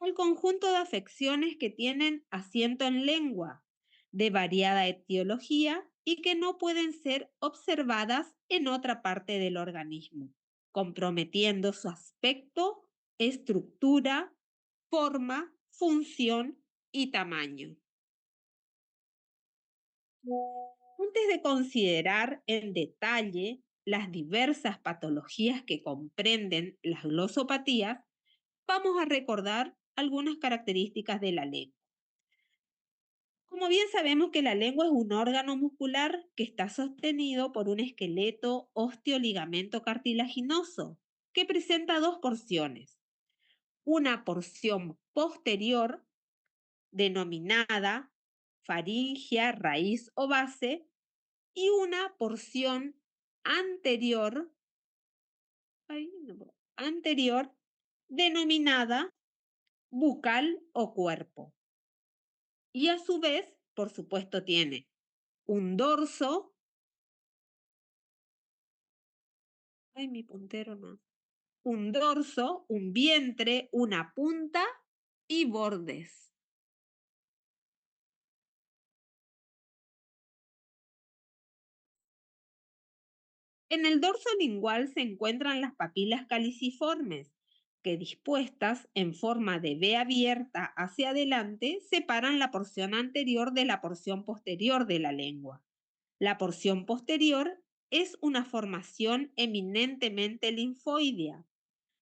el conjunto de afecciones que tienen asiento en lengua, de variada etiología y que no pueden ser observadas en otra parte del organismo, comprometiendo su aspecto, estructura, forma, función y tamaño. Antes de considerar en detalle las diversas patologías que comprenden las glosopatías, vamos a recordar algunas características de la lengua. Como bien sabemos que la lengua es un órgano muscular que está sostenido por un esqueleto osteoligamento cartilaginoso que presenta dos porciones. Una porción posterior denominada faringia, raíz o base y una porción anterior denominada bucal o cuerpo. Y a su vez, por supuesto, tiene un dorso. Mi puntero no. Un dorso, un vientre, una punta y bordes. En el dorso lingual se encuentran las papilas caliciformes, que dispuestas en forma de V abierta hacia adelante separan la porción anterior de la porción posterior de la lengua. La porción posterior es una formación eminentemente linfoidea.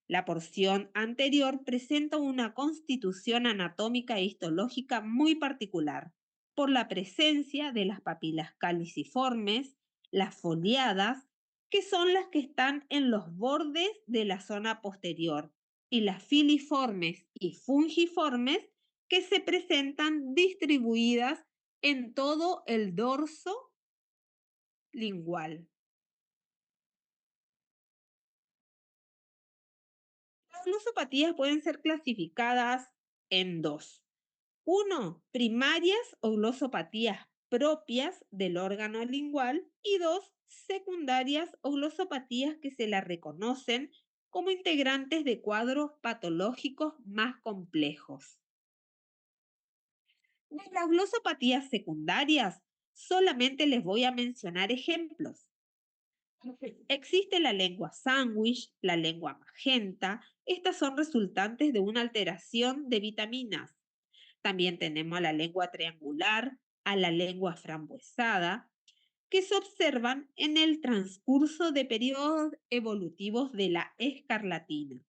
La porción anterior presenta una constitución anatómica e histológica muy particular, por la presencia de las papilas caliciformes, las foliadas, que son las que están en los bordes de la zona posterior, y las filiformes y fungiformes, que se presentan distribuidas en todo el dorso lingual. Las glosopatías pueden ser clasificadas en dos. Uno, primarias o glosopatías propias del órgano lingual y dos, secundarias o glosopatías que se las reconocen como integrantes de cuadros patológicos más complejos. De las glosopatías secundarias, solamente les voy a mencionar ejemplos. Existe la lengua sándwich, la lengua magenta. Estas son resultantes de una alteración de vitaminas. También tenemos a la lengua triangular, a la lengua frambuesada, que se observan en el transcurso de periodos evolutivos de la escarlatina.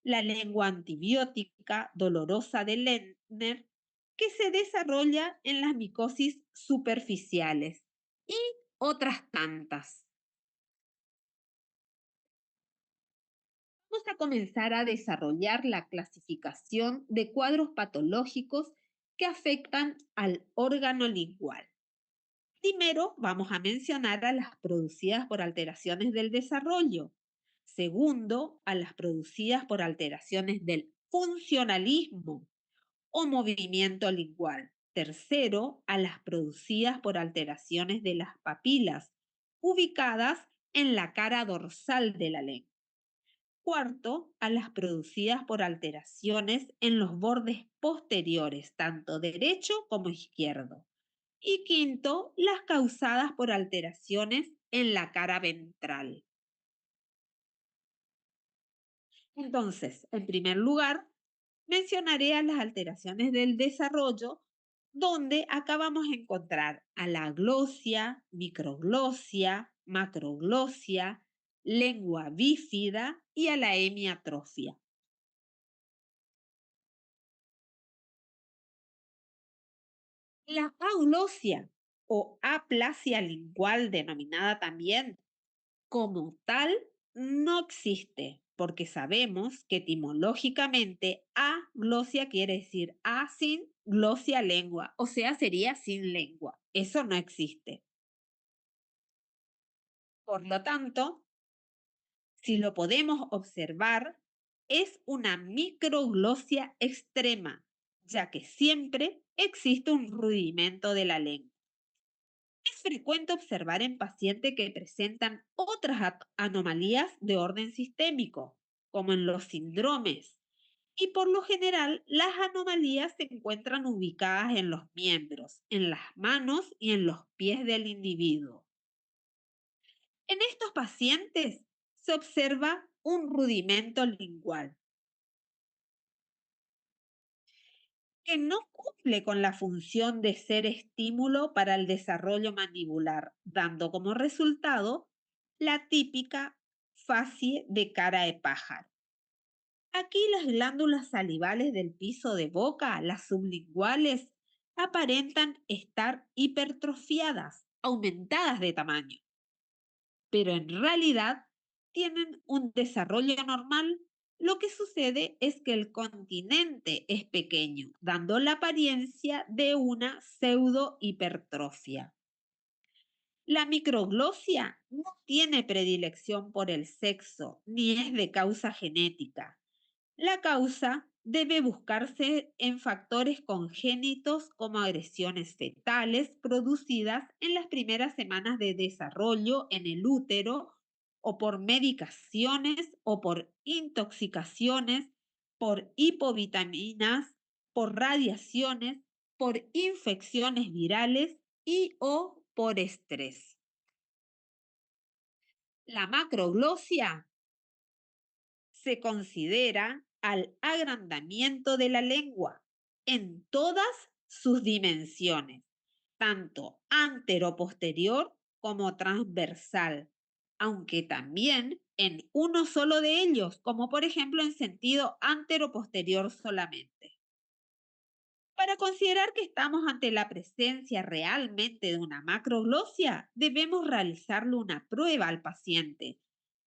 La lengua antibiótica dolorosa de Lehner, que se desarrolla en las micosis superficiales, y otras tantas. vamos a comenzar a desarrollar la clasificación de cuadros patológicos que afectan al órgano lingual. Primero, vamos a mencionar a las producidas por alteraciones del desarrollo. Segundo, a las producidas por alteraciones del funcionalismo o movimiento lingual. Tercero, a las producidas por alteraciones de las papilas, ubicadas en la cara dorsal de la lengua. Cuarto, a las producidas por alteraciones en los bordes posteriores, tanto derecho como izquierdo. Y quinto, las causadas por alteraciones en la cara ventral. Entonces, en primer lugar, mencionaré a las alteraciones del desarrollo, donde acá vamos a encontrar a la glosia, microglosia, macroglosia, lengua bífida y a la hemiatrofia. La aglosia o aplasia lingual, denominada también como tal, no existe, porque sabemos que etimológicamente aglosia quiere decir a sin glosia lengua, o sea, sería sin lengua. Eso no existe. Por lo tanto, si lo podemos observar, es una microglosia extrema, ya que siempre existe un rudimento de la lengua. Es frecuente observar en pacientes que presentan otras anomalías de orden sistémico, como en los síndromes, y por lo general las anomalías se encuentran ubicadas en los miembros, en las manos y en los pies del individuo. En estos pacientes se observa un rudimento lingual que no cumple con la función de ser estímulo para el desarrollo mandibular, dando como resultado la típica facie de cara de pájaro. Aquí las glándulas salivales del piso de boca, las sublinguales, aparentan estar hipertrofiadas, aumentadas de tamaño, pero en realidad tienen un desarrollo normal. Lo que sucede es que el continente es pequeño, dando la apariencia de una pseudohipertrofia. La microglosia no tiene predilección por el sexo ni es de causa genética. La causa debe buscarse en factores congénitos como agresiones fetales producidas en las primeras semanas de desarrollo en el útero, o por medicaciones o por intoxicaciones, por hipovitaminas, por radiaciones, por infecciones virales y o por estrés. La macroglosia se considera al agrandamiento de la lengua en todas sus dimensiones, tanto antero-posterior como transversal, aunque también en uno solo de ellos, como por ejemplo en sentido antero-posterior solamente. Para considerar que estamos ante la presencia realmente de una macroglosia, debemos realizarle una prueba al paciente,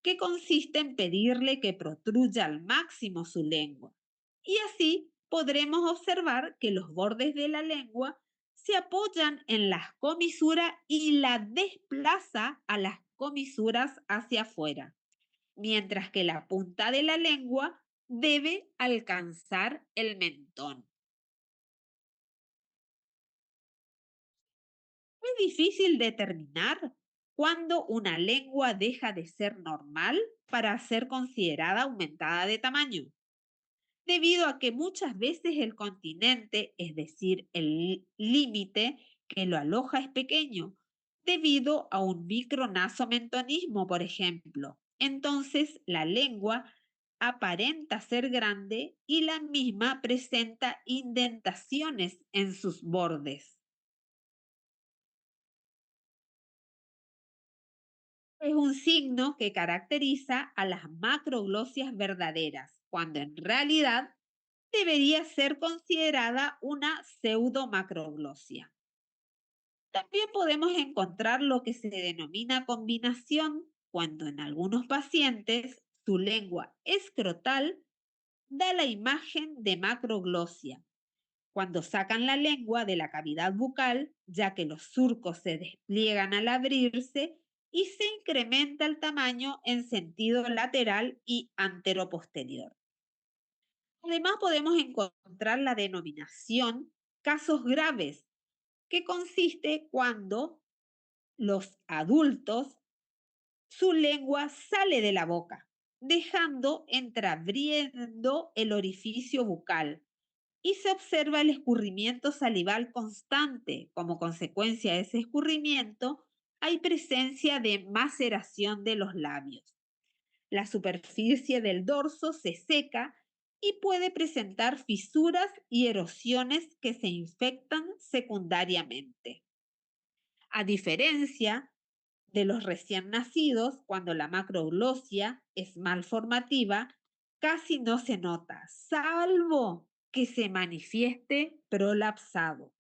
que consiste en pedirle que protruya al máximo su lengua. Y así podremos observar que los bordes de la lengua se apoyan en las comisuras y la desplaza a las comisuras hacia afuera, mientras que la punta de la lengua debe alcanzar el mentón. Es difícil determinar cuándo una lengua deja de ser normal para ser considerada aumentada de tamaño, debido a que muchas veces el continente, es decir, el límite que lo aloja es pequeño, debido a un micronasomentonismo, por ejemplo. Entonces, la lengua aparenta ser grande y la misma presenta indentaciones en sus bordes. Es un signo que caracteriza a las macroglosias verdaderas, cuando en realidad debería ser considerada una pseudomacroglosia. También podemos encontrar lo que se denomina combinación, cuando en algunos pacientes su lengua escrotal, da la imagen de macroglosia. Cuando sacan la lengua de la cavidad bucal, ya que los surcos se despliegan al abrirse y se incrementa el tamaño en sentido lateral y anteroposterior. Además, podemos encontrar la denominación casos graves, que consiste cuando los adultos, su lengua sale de la boca, dejando entreabriendo el orificio bucal, y se observa el escurrimiento salival constante. Como consecuencia de ese escurrimiento, hay presencia de maceración de los labios. La superficie del dorso se seca y puede presentar fisuras y erosiones que se infectan secundariamente. A diferencia de los recién nacidos, cuando la macroglosia es malformativa, casi no se nota, salvo que se manifieste prolapsado.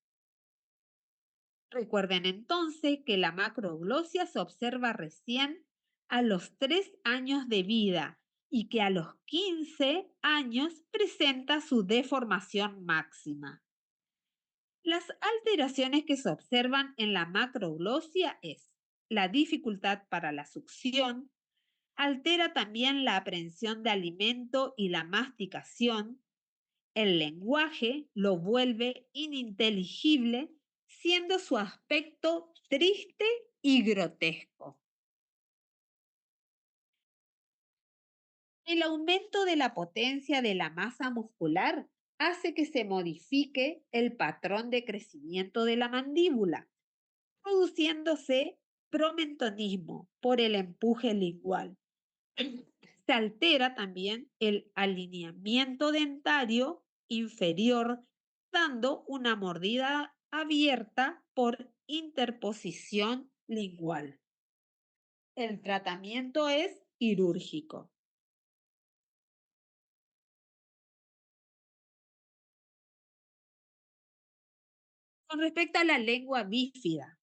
Recuerden entonces que la macroglosia se observa recién a los 3 años de vida y que a los 15 años presenta su deformación máxima. Las alteraciones que se observan en la macroglosia es la dificultad para la succión, altera también la aprehensión de alimento y la masticación, el lenguaje lo vuelve ininteligible, siendo su aspecto triste y grotesco. El aumento de la potencia de la masa muscular hace que se modifique el patrón de crecimiento de la mandíbula, produciéndose promentonismo por el empuje lingual. Se altera también el alineamiento dentario inferior, dando una mordida abierta por interposición lingual. El tratamiento es quirúrgico. Con respecto a la lengua bífida,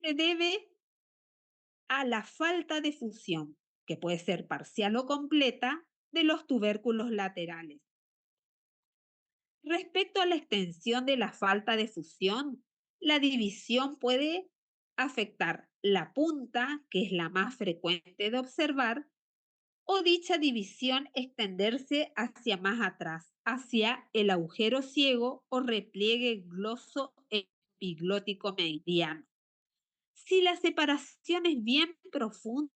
se debe a la falta de fusión, que puede ser parcial o completa, de los tubérculos laterales. Respecto a la extensión de la falta de fusión, la división puede afectar la punta, que es la más frecuente de observar, o dicha división extenderse hacia más atrás, hacia el agujero ciego o repliegue gloso-epiglótico mediano. Si la separación es bien profunda,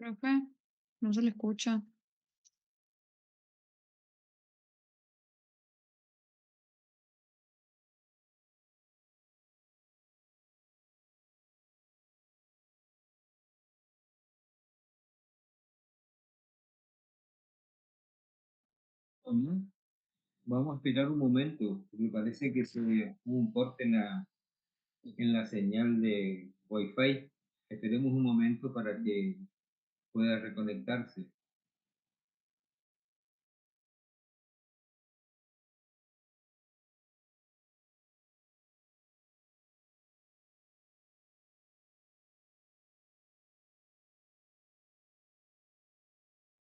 Profe, no se le escucha. Bueno, vamos a esperar un momento, porque parece que se hubo un corte en la señal de Wi-Fi. Esperemos un momento para que pueda reconectarse.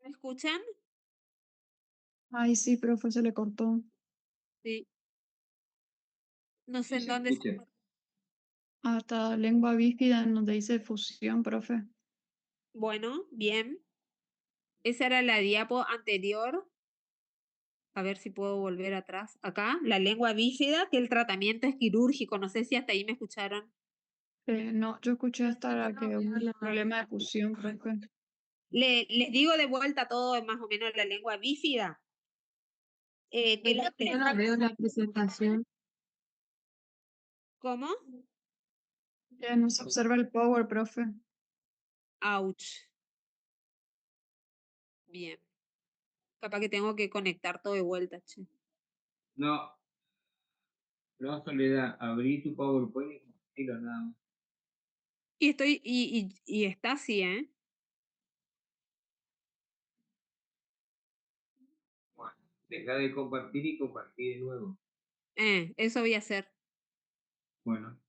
¿me escuchan? Ay, sí, profe, se le cortó. Sí. No sé Sí, en se dónde escucha. Hasta lengua bífida en donde dice fusión, profe. Bueno, bien. Esa era la diapo anterior. A ver si puedo volver atrás. Acá, la lengua bífida, que el tratamiento es quirúrgico. No sé si hasta ahí me escucharon. No, yo escuché hasta que hubo un problema de fusión, profe. Les digo de vuelta todo más o menos la lengua bífida. Que la Yo no veo la presentación. ¿Cómo? No se observa el power, profe. Ouch. Bien. Capaz que tengo que conectar todo de vuelta, che. No, no, Soledad, abrí tu PowerPoint y compartilo nada más. Y estoy, y está así, ¿eh? Bueno, deja de compartir y compartir de nuevo. Eso voy a hacer. Bueno,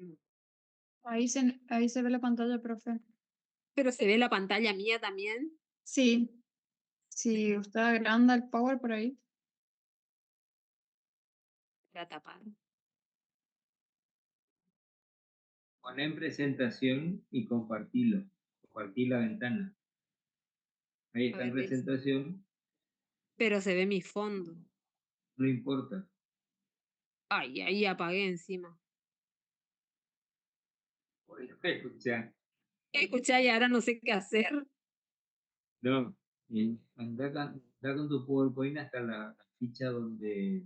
Mm. Ahí se ve la pantalla, profe. Pero se ve la pantalla mía también. Sí. Si usted agranda el power por ahí. La taparon. pon en presentación y compartilo. Compartir la ventana. Ahí A está en ver, presentación, pero se ve mi fondo. no importa. Ay, ahí apagué encima. Bueno, escucha. Escucha, y ahora no sé qué hacer. No, anda con tu PowerPoint hasta la ficha donde,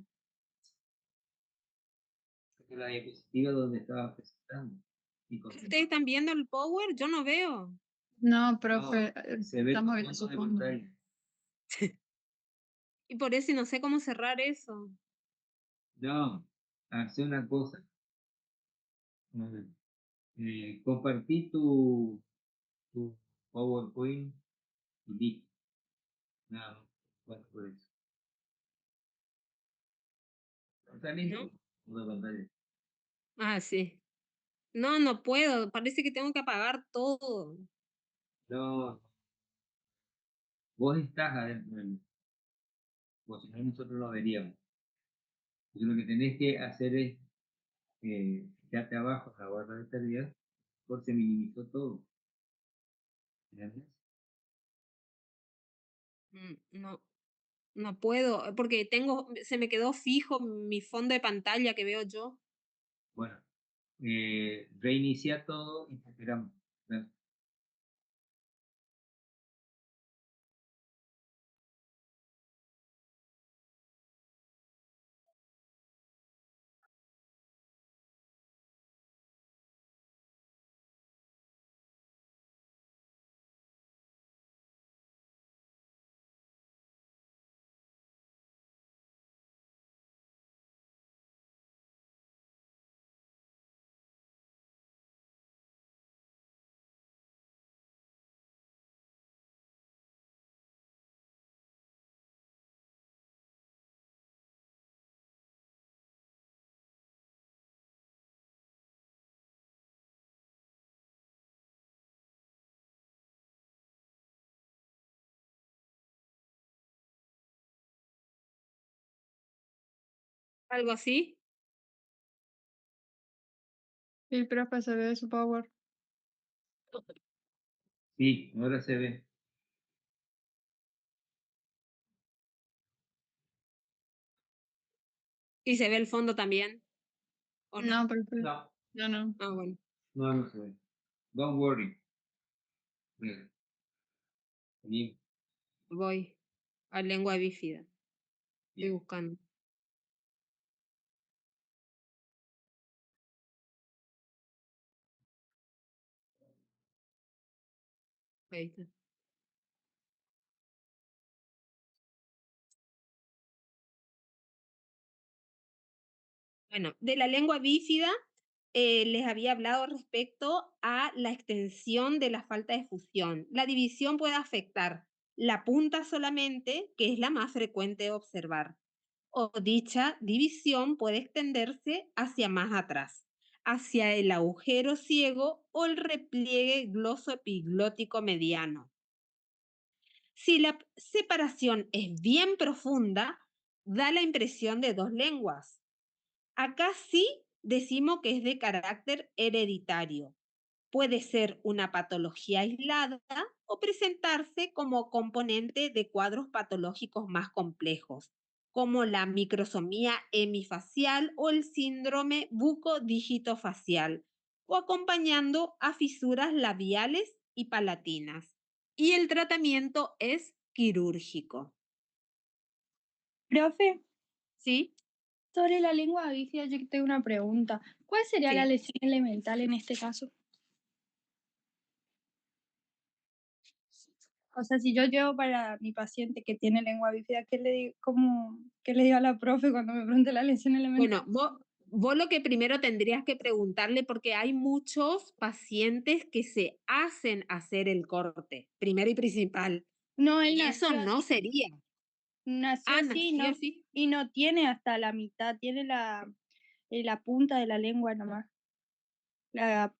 hasta la diapositiva donde estabas presentando. Y ¿Ustedes están viendo el power? Yo no veo. No, profe, se ve estamos tu viendo su fondo de fondo. pantalla. Y por eso no sé cómo cerrar eso. No, hace una cosa. Compartí tu PowerPoint y listo. Nada más. Bueno, por eso. ¿Está listo? Fondo de pantalla. Ah, sí. No, no puedo. Parece que tengo que apagar todo. No, vos estás adentro del. Pues si no, nosotros lo veríamos. Porque lo que tenés que hacer es fijarte abajo en la barra de tareas, por se minimizó todo. ¿Entiendes? No, no puedo, porque se me quedó fijo mi fondo de pantalla que veo yo. Bueno, reinicia todo y te esperamos. ¿Ves? ¿Algo así? Sí, profe, se ve su power. Sí, ahora se ve. ¿Y se ve el fondo también? ¿O no? No, profe. No, No. Ah, bueno, no se ve. Don't worry. Bien. Bien. voy a lengua bífida. Estoy Bien. buscando. Ahí está. Bueno, de la lengua bífida les había hablado respecto a la extensión de la falta de fusión. La división puede afectar la punta solamente, que es la más frecuente de observar. O dicha división puede extenderse hacia más atrás, hacia el agujero ciego o el repliegue glosoepiglótico mediano. Si la separación es bien profunda, da la impresión de dos lenguas. Acá sí decimos que es de carácter hereditario. Puede ser una patología aislada o presentarse como componente de cuadros patológicos más complejos, como la microsomía hemifacial o el síndrome bucodigitofacial, o acompañando a fisuras labiales y palatinas. Y el tratamiento es quirúrgico. Profe, ¿Sí? sobre la lengua bífida yo tengo una pregunta. ¿Cuál sería la Sí. lesión elemental en este caso? O sea, si yo llevo para mi paciente que tiene lengua bífida, ¿qué le digo a la profe cuando me pregunte la lesión elemental? Bueno, vos lo que primero tendrías que preguntarle, porque hay muchos pacientes que se hacen hacer el corte, primero y principal. No, él Y eso nació no así, sería. nació así, Nació no, así. y no tiene hasta la mitad, tiene la punta de la lengua nomás. La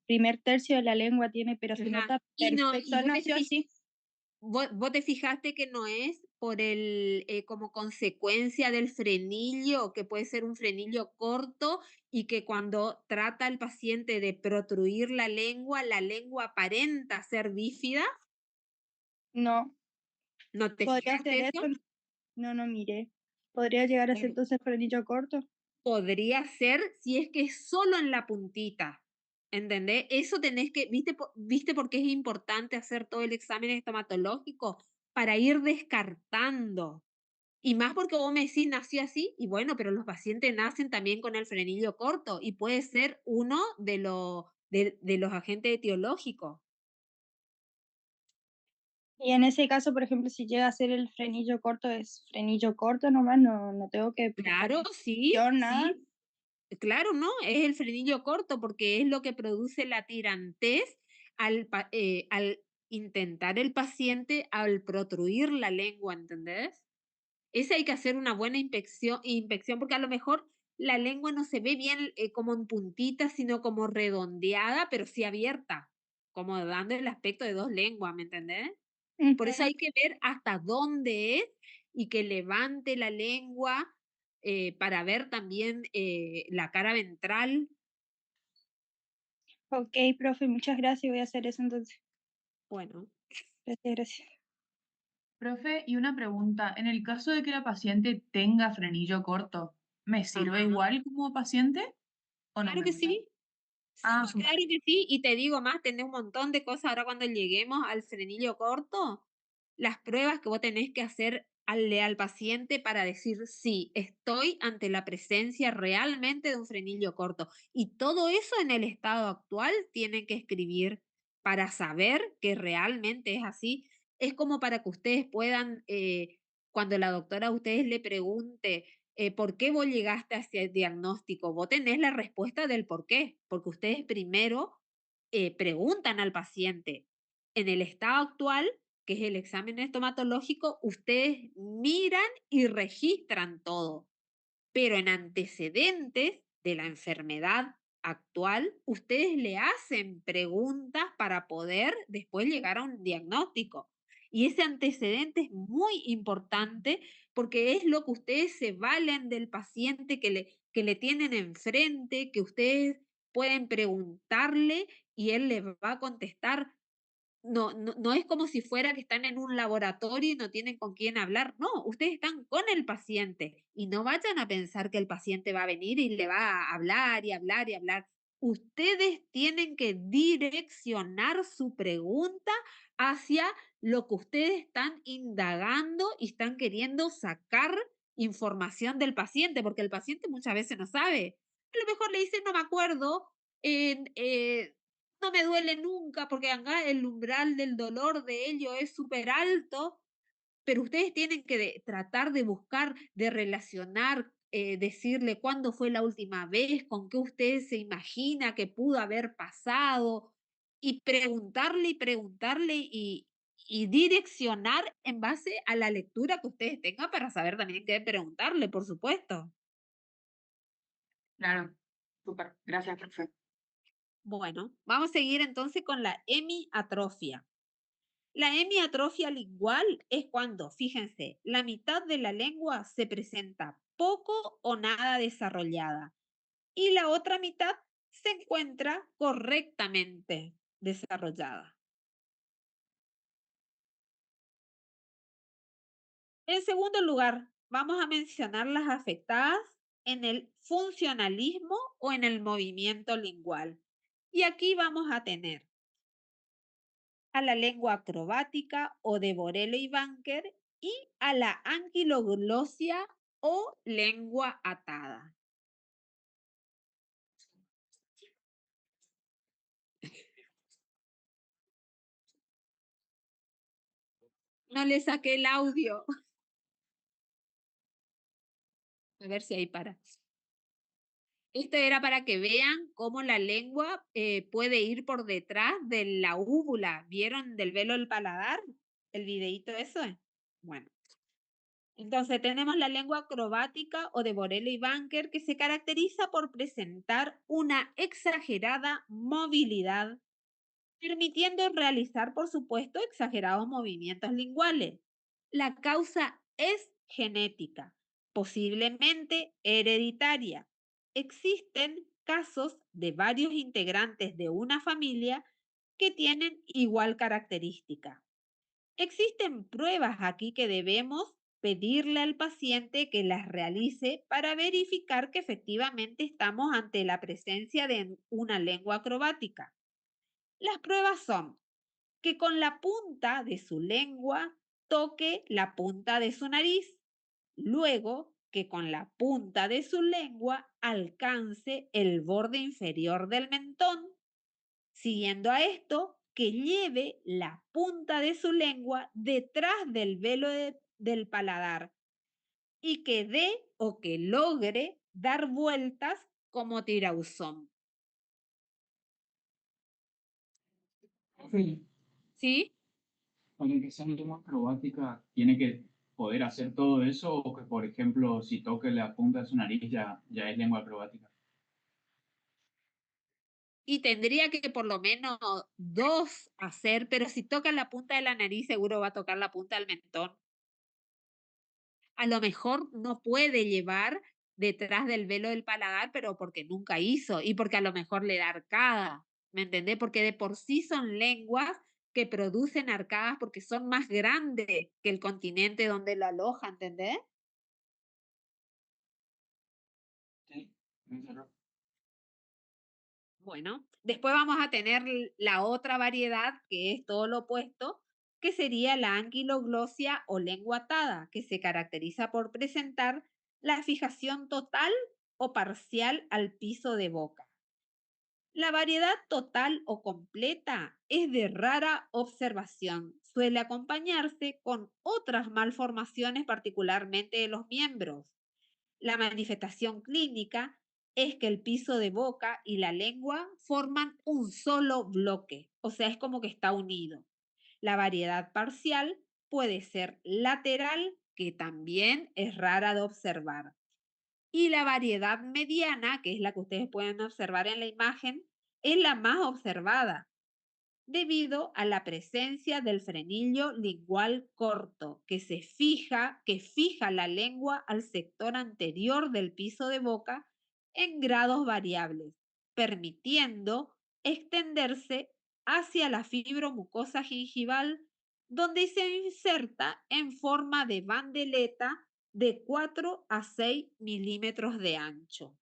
primer tercio de la lengua tiene, pero si no Ajá. está Y perfecto, vos nació así. vos te fijaste que no es por como consecuencia del frenillo, que puede ser un frenillo corto y que cuando trata el paciente de protruir la lengua aparenta ser bífida. No, ¿No te podría fijaste ser eso? eso. No, no miré. ¿Podría llegar a ser Bueno, entonces frenillo corto? podría ser si es que es solo en la puntita. ¿Entendés? Eso tenés que, ¿viste por qué es importante hacer todo el examen estomatológico? Para ir descartando. Y más porque vos me decís, nació así, y bueno, pero los pacientes nacen también con el frenillo corto y puede ser uno de los agentes etiológicos. Y en ese caso, por ejemplo, si llega a ser el frenillo corto, es frenillo corto nomás, no tengo que prestar Claro, sí, atención, nada. sí. Claro, ¿no? Es el frenillo corto porque es lo que produce la tirantez al intentar el paciente al protruir la lengua, ¿entendés? Ese hay que hacer una buena inspección porque a lo mejor la lengua no se ve bien como en puntita, sino como redondeada, pero sí abierta, como dando el aspecto de dos lenguas, ¿me entendés? Por eso Ujú. hay que ver hasta dónde es y que levante la lengua para ver también la cara ventral. Ok, profe, muchas gracias. Voy a hacer eso entonces. Bueno, Gracias, gracias. Profe, y una pregunta. En el caso de que la paciente tenga frenillo corto, ¿me sirve ajá. igual como paciente o no Claro me que sirve? sí. Ah, Claro que sí, y te digo más, tenés un montón de cosas ahora cuando lleguemos al frenillo corto, las pruebas que vos tenés que hacer al paciente para decir sí, estoy ante la presencia realmente de un frenillo corto. Y todo eso en el estado actual tienen que escribir para saber que realmente es así. Es como para que ustedes puedan, cuando la doctora a ustedes le pregunte, ¿por qué vos llegaste a ese diagnóstico? Vos tenés la respuesta del por qué, porque ustedes primero preguntan al paciente. En el estado actual, que es el examen estomatológico, ustedes miran y registran todo, pero en antecedentes de la enfermedad actual, ustedes le hacen preguntas para poder después llegar a un diagnóstico. Y ese antecedente es muy importante porque es lo que ustedes se valen del paciente que le tienen enfrente, que ustedes pueden preguntarle y él les va a contestar. No es como si fuera que están en un laboratorio y no tienen con quién hablar. No, ustedes están con el paciente y no vayan a pensar que el paciente va a venir y le va a hablar y hablar y hablar. Ustedes tienen que direccionar su pregunta hacia lo que ustedes están indagando y están queriendo sacar información del paciente, porque el paciente muchas veces no sabe. A lo mejor le dicen, no me acuerdo, no me duele nunca porque acá el umbral del dolor de ello es súper alto, pero ustedes tienen que tratar de buscar, de relacionar, decirle cuándo fue la última vez, con qué usted se imagina que pudo haber pasado, y preguntarle y direccionar en base a la lectura que ustedes tengan para saber también qué preguntarle, por supuesto. Claro, súper. Gracias, profe. Bueno, vamos a seguir entonces con la hemiatrofia. La hemiatrofia lingual es cuando, fíjense, la mitad de la lengua se presenta poco o nada desarrollada y la otra mitad se encuentra correctamente desarrollada. En segundo lugar, vamos a mencionar las afectadas en el funcionalismo o en el movimiento lingual. Y aquí vamos a tener a la lengua acrobática o de Borelo y Banker y a la anquiloglosia o lengua atada. No le saqué el audio. A ver si ahí para. Esto era para que vean cómo la lengua puede ir por detrás de la úvula. ¿Vieron del velo del paladar? ¿El videíto eso? Bueno. Entonces tenemos la lengua acrobática o de Borelo y Banker que se caracteriza por presentar una exagerada movilidad, permitiendo realizar, por supuesto, exagerados movimientos linguales. La causa es genética, posiblemente hereditaria. Existen casos de varios integrantes de una familia que tienen igual característica. Existen pruebas aquí que debemos pedirle al paciente que las realice para verificar que efectivamente estamos ante la presencia de una lengua acrobática. Las pruebas son que con la punta de su lengua toque la punta de su nariz, luego que con la punta de su lengua alcance el borde inferior del mentón, siguiendo a esto, que lleve la punta de su lengua detrás del velo del paladar y que dé o que logre dar vueltas como tirauzón. Profe, ¿Sí? para que sea lengua acrobática, ¿tiene que poder hacer todo eso? O que, por ejemplo, si toque la punta de su nariz ya es lengua acrobática. Y tendría que por lo menos 2 hacer, pero si toca la punta de la nariz, seguro va a tocar la punta del mentón. A lo mejor no puede llevar detrás del velo del paladar, pero porque nunca hizo y porque a lo mejor le da arcada, ¿me entendés? Porque de por sí son lenguas que producen arcadas porque son más grandes que el continente donde lo aloja, ¿entendés? Sí. Bueno, después vamos a tener la otra variedad, que es todo lo opuesto, que sería la anquiloglosia o lengua atada, que se caracteriza por presentar la fijación total o parcial al piso de boca. La variedad total o completa es de rara observación. Suele acompañarse con otras malformaciones, particularmente de los miembros. La manifestación clínica es que el piso de boca y la lengua forman un solo bloque, o sea, es como que está unido. La variedad parcial puede ser lateral, que también es rara de observar. Y la variedad mediana, que es la que ustedes pueden observar en la imagen, es la más observada, debido a la presencia del frenillo lingual corto, que fija la lengua al sector anterior del piso de boca en grados variables, permitiendo extenderse hacia la fibromucosa gingival, donde se inserta en forma de bandeleta de 4 a 6 milímetros de ancho.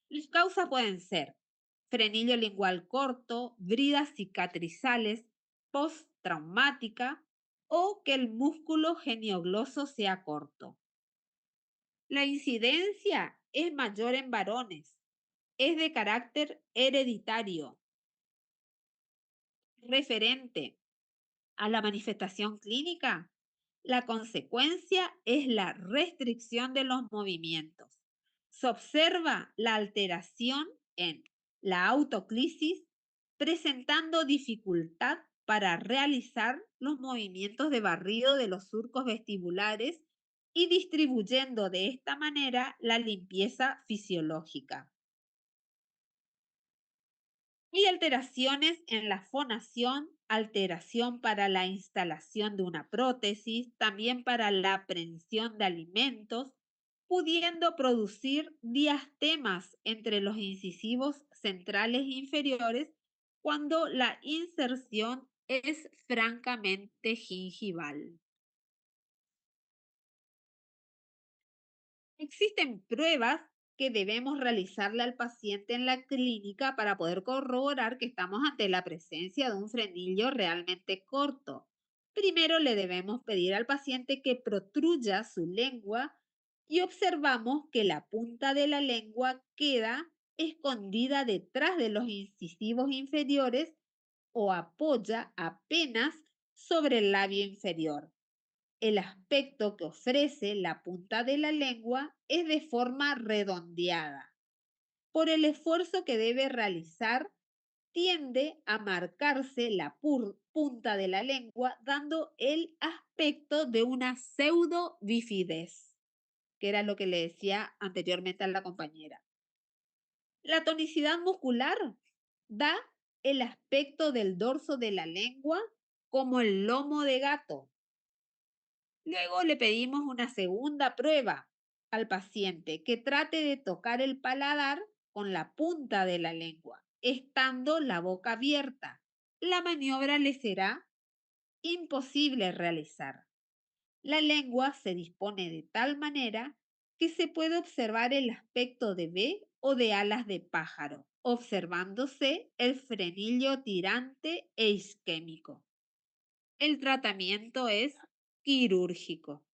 Las causas pueden ser frenillo lingual corto, bridas cicatrizales, postraumática o que el músculo geniogloso sea corto. La incidencia es mayor en varones, es de carácter hereditario. Referente a la manifestación clínica, la consecuencia es la restricción de los movimientos. Se observa la alteración en la autoclisis, presentando dificultad para realizar los movimientos de barrido de los surcos vestibulares y distribuyendo de esta manera la limpieza fisiológica. Hay alteraciones en la fonación, alteración para la instalación de una prótesis, también para la aprehensión de alimentos, pudiendo producir diastemas entre los incisivos centrales e inferiores cuando la inserción es francamente gingival. Existen pruebas que debemos realizarle al paciente en la clínica para poder corroborar que estamos ante la presencia de un frenillo realmente corto. Primero le debemos pedir al paciente que protruya su lengua y observamos que la punta de la lengua queda escondida detrás de los incisivos inferiores o apoya apenas sobre el labio inferior. El aspecto que ofrece la punta de la lengua es de forma redondeada. Por el esfuerzo que debe realizar, tiende a marcarse la punta de la lengua, dando el aspecto de una pseudo bifidez, que era lo que le decía anteriormente a la compañera. La tonicidad muscular da el aspecto del dorso de la lengua como el lomo de gato. Luego le pedimos una segunda prueba al paciente que trate de tocar el paladar con la punta de la lengua, estando la boca abierta. La maniobra le será imposible realizar. La lengua se dispone de tal manera que se puede observar el aspecto de B o de alas de pájaro, observándose el frenillo tirante e isquémico. El tratamiento es quirúrgico.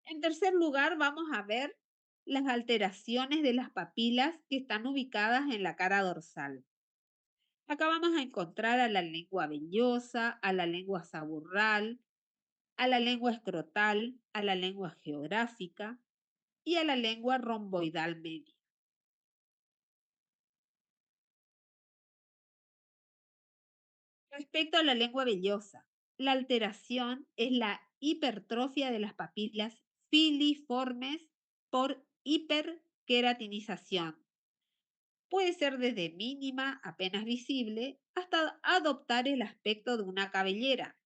En tercer lugar, vamos a ver las alteraciones de las papilas que están ubicadas en la cara dorsal. Acá vamos a encontrar a la lengua vellosa, a la lengua saburral, a la lengua escrotal, a la lengua geográfica y a la lengua romboidal media. Respecto a la lengua vellosa, la alteración es la hipertrofia de las papilas filiformes por hiperqueratinización. Puede ser desde mínima, apenas visible, hasta adoptar el aspecto de una cabellera.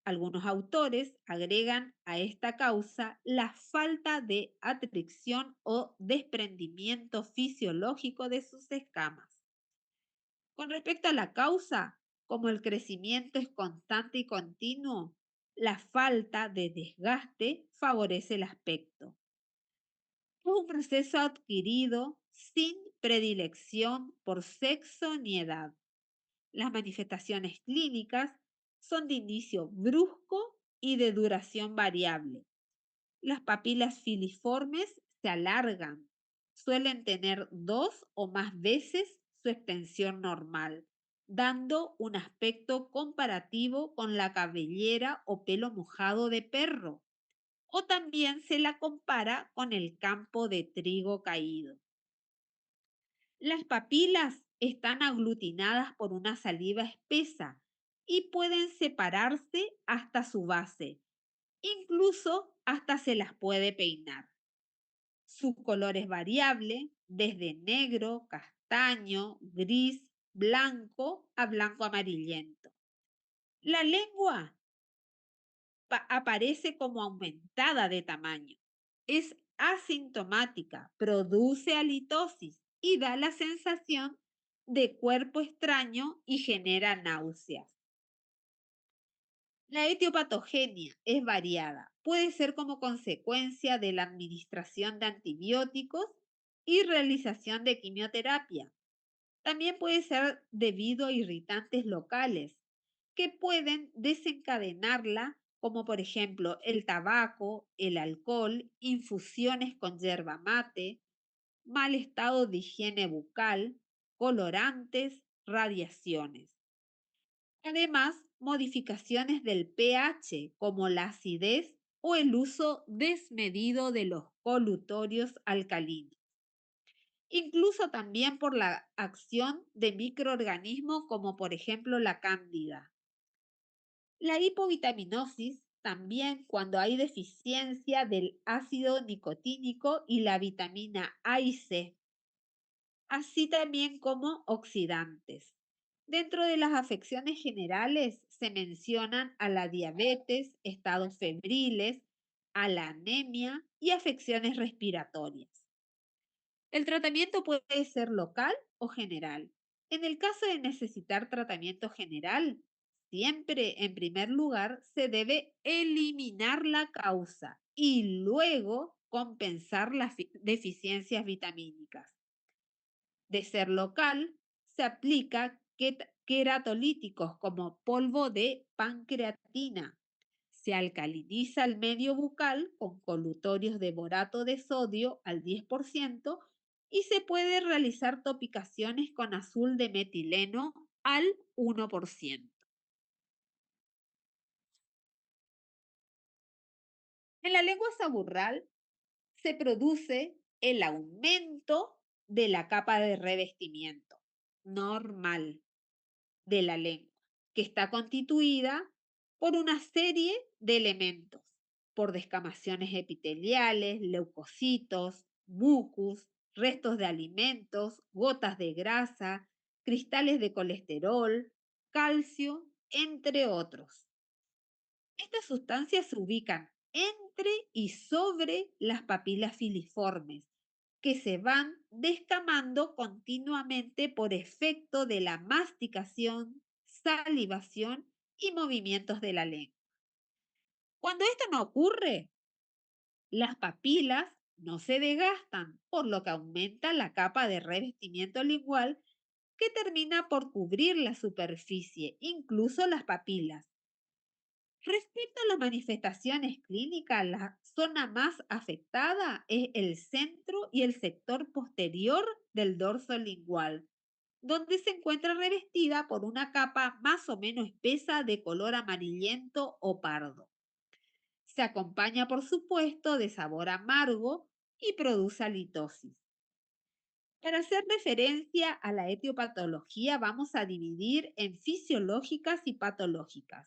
Algunos autores agregan a esta causa la falta de atracción o desprendimiento fisiológico de sus escamas. Con respecto a la causa, como el crecimiento es constante y continuo, la falta de desgaste favorece el aspecto. Es un proceso adquirido sin predilección por sexo ni edad. Las manifestaciones clínicas son de inicio brusco y de duración variable. Las papilas filiformes se alargan, suelen tener 2 o más veces su extensión normal, dando un aspecto comparativo con la cabellera o pelo mojado de perro, o también se la compara con el campo de trigo caído. Las papilas están aglutinadas por una saliva espesa y pueden separarse hasta su base, incluso hasta se las puede peinar. Su color es variable, desde negro, castaño, gris, blanco a blanco amarillento. La lengua aparece como aumentada de tamaño. Es asintomática, produce halitosis y da la sensación de cuerpo extraño y genera náuseas. La etiopatogenia es variada. Puede ser como consecuencia de la administración de antibióticos y realización de quimioterapia. También puede ser debido a irritantes locales que pueden desencadenarla, como por ejemplo el tabaco, el alcohol, infusiones con yerba mate, mal estado de higiene bucal, colorantes, radiaciones. Además, modificaciones del pH, como la acidez o el uso desmedido de los colutorios alcalinos. incluso también por la acción de microorganismos como por ejemplo la cándida. La hipovitaminosis también cuando hay deficiencia del ácido nicotínico y la vitamina A y C, así también como oxidantes. Dentro de las afecciones generales se mencionan a la diabetes, estados febriles, a la anemia y afecciones respiratorias. El tratamiento puede ser local o general. En el caso de necesitar tratamiento general, siempre en primer lugar se debe eliminar la causa y luego compensar las deficiencias vitamínicas. De ser local, se aplica queratolíticos como polvo de pancreatina. Se alcaliniza el medio bucal con colutorios de borato de sodio al 10% y se puede realizar topicaciones con azul de metileno al 1%. En la lengua saburral se produce el aumento de la capa de revestimiento normal de la lengua, que está constituida por una serie de elementos, por descamaciones epiteliales, leucocitos, mucus, restos de alimentos, gotas de grasa, cristales de colesterol, calcio, entre otros. Estas sustancias se ubican entre y sobre las papilas filiformes, que se van descamando continuamente por efecto de la masticación, salivación y movimientos de la lengua. Cuando esto no ocurre, las papilas no se desgastan, por lo que aumenta la capa de revestimiento lingual que termina por cubrir la superficie, incluso las papilas. Respecto a las manifestaciones clínicas, la zona más afectada es el centro y el sector posterior del dorso lingual, donde se encuentra revestida por una capa más o menos espesa de color amarillento o pardo. Se acompaña, por supuesto, de sabor amargo y produce halitosis. Para hacer referencia a la etiopatología, vamos a dividir en fisiológicas y patológicas.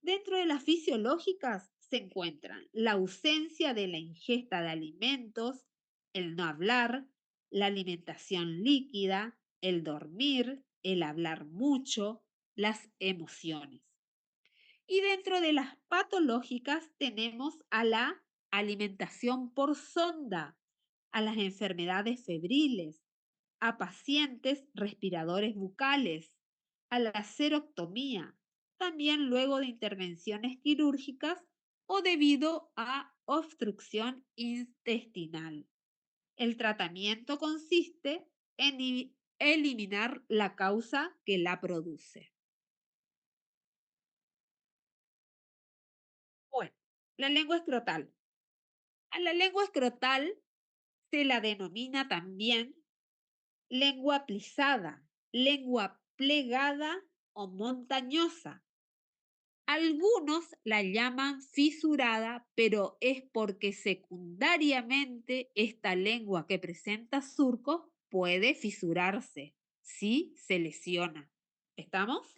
Dentro de las fisiológicas se encuentran la ausencia de la ingesta de alimentos, el no hablar, la alimentación líquida, el dormir, el hablar mucho, las emociones. Y dentro de las patológicas tenemos a la alimentación por sonda, a las enfermedades febriles, a pacientes respiradores bucales, a la seroctomía, también luego de intervenciones quirúrgicas o debido a obstrucción intestinal. El tratamiento consiste en eliminar la causa que la produce. Bueno, la lengua escrotal. A la lengua escrotal se la denomina también lengua plisada, lengua plegada o montañosa. Algunos la llaman fisurada, pero es porque secundariamente esta lengua que presenta surcos puede fisurarse si se lesiona. ¿Estamos?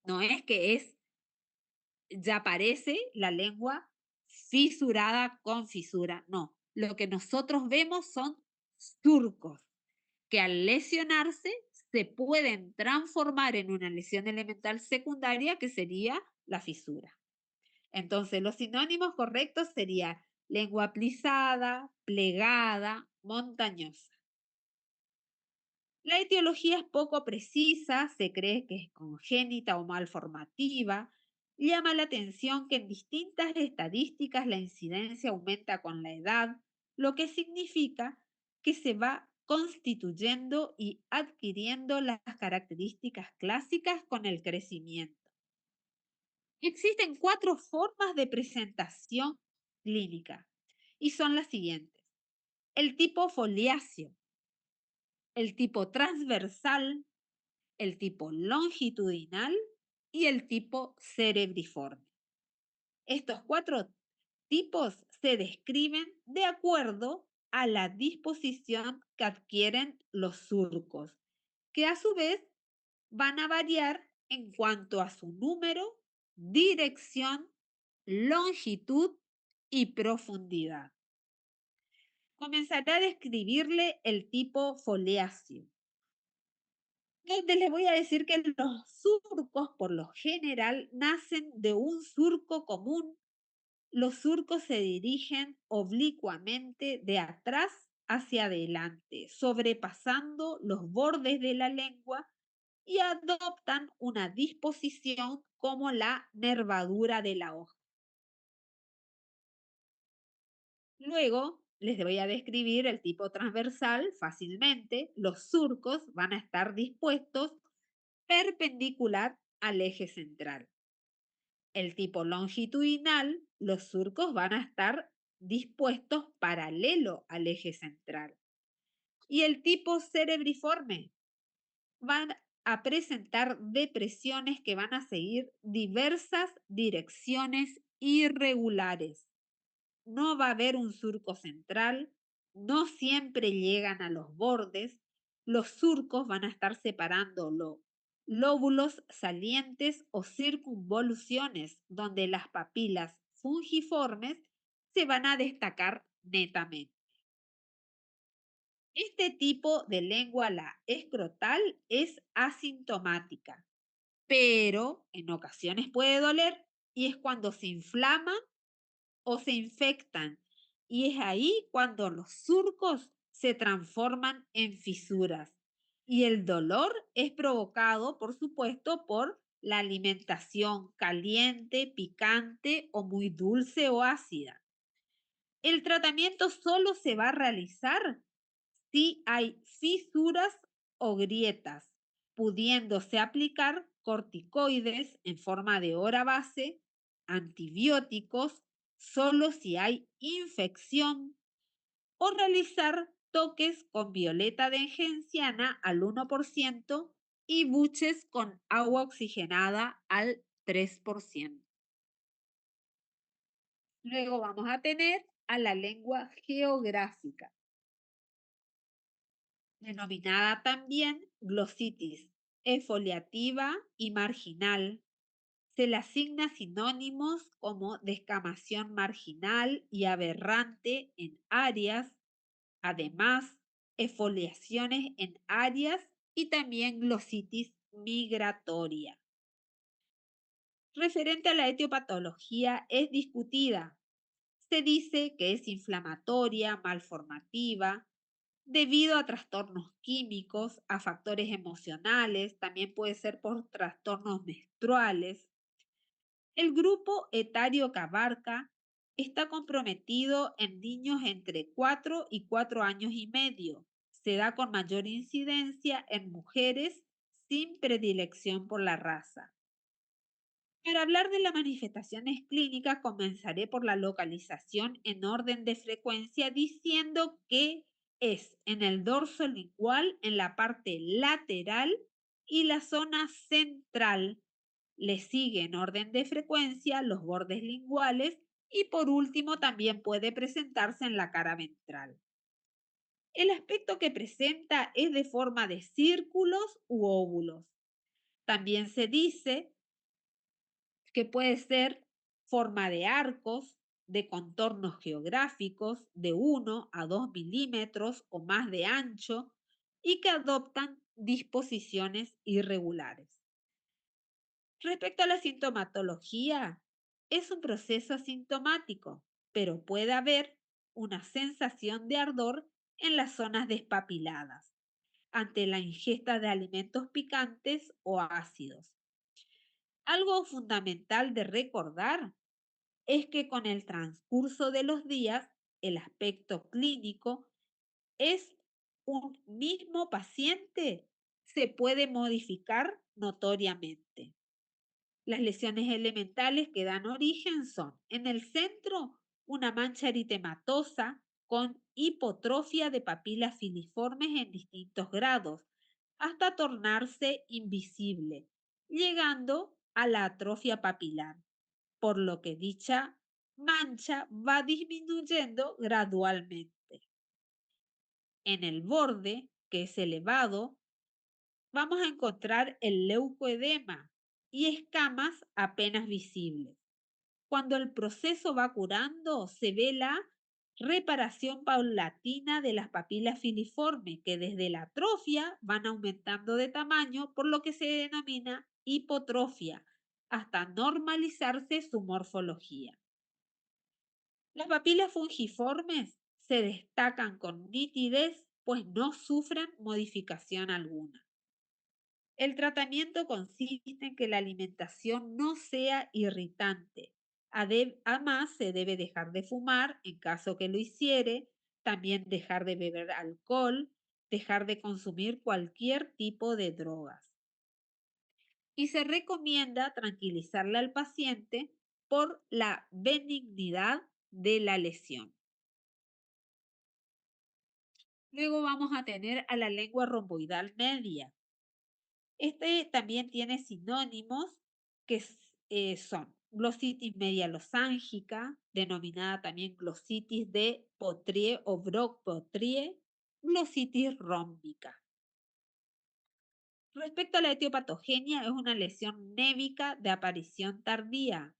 No es que ya aparece la lengua fisurada con fisura, no. Lo que nosotros vemos son surcos que al lesionarse se pueden transformar en una lesión elemental secundaria que sería la fisura. Entonces, los sinónimos correctos serían lengua plisada, plegada, montañosa. La etiología es poco precisa, se cree que es congénita o malformativa. Llama la atención que en distintas estadísticas la incidencia aumenta con la edad, lo que significa que se va constituyendo y adquiriendo las características clásicas con el crecimiento. Existen 4 formas de presentación clínica y son las siguientes. El tipo foliáceo, el tipo transversal, el tipo longitudinal y el tipo cerebriforme. Estos 4 tipos se describen de acuerdo a la disposición que adquieren los surcos, que a su vez van a variar en cuanto a su número, dirección, longitud y profundidad. Comenzaré a describirle el tipo foliáceo, donde les voy a decir que los surcos por lo general nacen de un surco común. Los surcos se dirigen oblicuamente de atrás hacia adelante, sobrepasando los bordes de la lengua y adoptan una disposición como la nervadura de la hoja. Luego les voy a describir el tipo transversal fácilmente. Los surcos van a estar dispuestos perpendicular al eje central. El tipo longitudinal, los surcos van a estar dispuestos paralelo al eje central. Y el tipo cerebriforme van a presentar depresiones que van a seguir diversas direcciones irregulares. No va a haber un surco central, no siempre llegan a los bordes. Los surcos van a estar separando los lóbulos salientes o circunvoluciones, donde las papilas fungiformes se van a destacar netamente. Este tipo de lengua, la escrotal, es asintomática, pero en ocasiones puede doler y es cuando se inflama o se infectan, y es ahí cuando los surcos se transforman en fisuras. Y el dolor es provocado, por supuesto, por la alimentación caliente, picante o muy dulce o ácida. El tratamiento solo se va a realizar si hay fisuras o grietas, pudiéndose aplicar corticoides en forma de hora base, antibióticos, solo si hay infección, o realizar toques con violeta de genciana al 1% y buches con agua oxigenada al 3%. Luego vamos a tener a la lengua geográfica, denominada también glositis efoliativa y marginal. Se le asigna sinónimos como descamación marginal y aberrante en áreas, además efoliaciones en áreas y también glositis migratoria. Referente a la etiopatología es discutida. Se dice que es inflamatoria, malformativa, debido a trastornos químicos, a factores emocionales, también puede ser por trastornos menstruales. El grupo etario que abarca está comprometido en niños entre 4 y 4 años y medio. Se da con mayor incidencia en mujeres sin predilección por la raza. Para hablar de las manifestaciones clínicas, comenzaré por la localización en orden de frecuencia diciendo que es en el dorso lingual, en la parte lateral y la zona central. Le sigue en orden de frecuencia los bordes linguales y por último también puede presentarse en la cara ventral. El aspecto que presenta es de forma de círculos u óvulos. También se dice que puede ser forma de arcos, de contornos geográficos de 1 a 2 milímetros o más de ancho y que adoptan disposiciones irregulares. Respecto a la sintomatología, es un proceso asintomático, pero puede haber una sensación de ardor en las zonas despapiladas ante la ingesta de alimentos picantes o ácidos. Algo fundamental de recordar es que con el transcurso de los días, el aspecto clínico es un mismo paciente, se puede modificar notoriamente. Las lesiones elementales que dan origen son, en el centro, una mancha eritematosa con hipotrofia de papilas filiformes en distintos grados, hasta tornarse invisible, llegando a la atrofia papilar, por lo que dicha mancha va disminuyendo gradualmente. en el borde, que es elevado, vamos a encontrar el leucoedema y escamas apenas visibles. Cuando el proceso va curando, se ve la reparación paulatina de las papilas filiformes, que desde la atrofia van aumentando de tamaño, por lo que se denomina hipotrofia, hasta normalizarse su morfología. Las papilas fungiformes se destacan con nitidez, pues no sufren modificación alguna. El tratamiento consiste en que la alimentación no sea irritante. Además, se debe dejar de fumar en caso que lo hiciere, también dejar de beber alcohol, dejar de consumir cualquier tipo de drogas. Y se recomienda tranquilizarle al paciente por la benignidad de la lesión. Luego vamos a tener a la lengua romboidal media. Este también tiene sinónimos que son glositis media losángica, denominada también glositis de Potrier o Brock-Potrier, glositis rómbica. Respecto a la etiopatogenia, es una lesión névica de aparición tardía.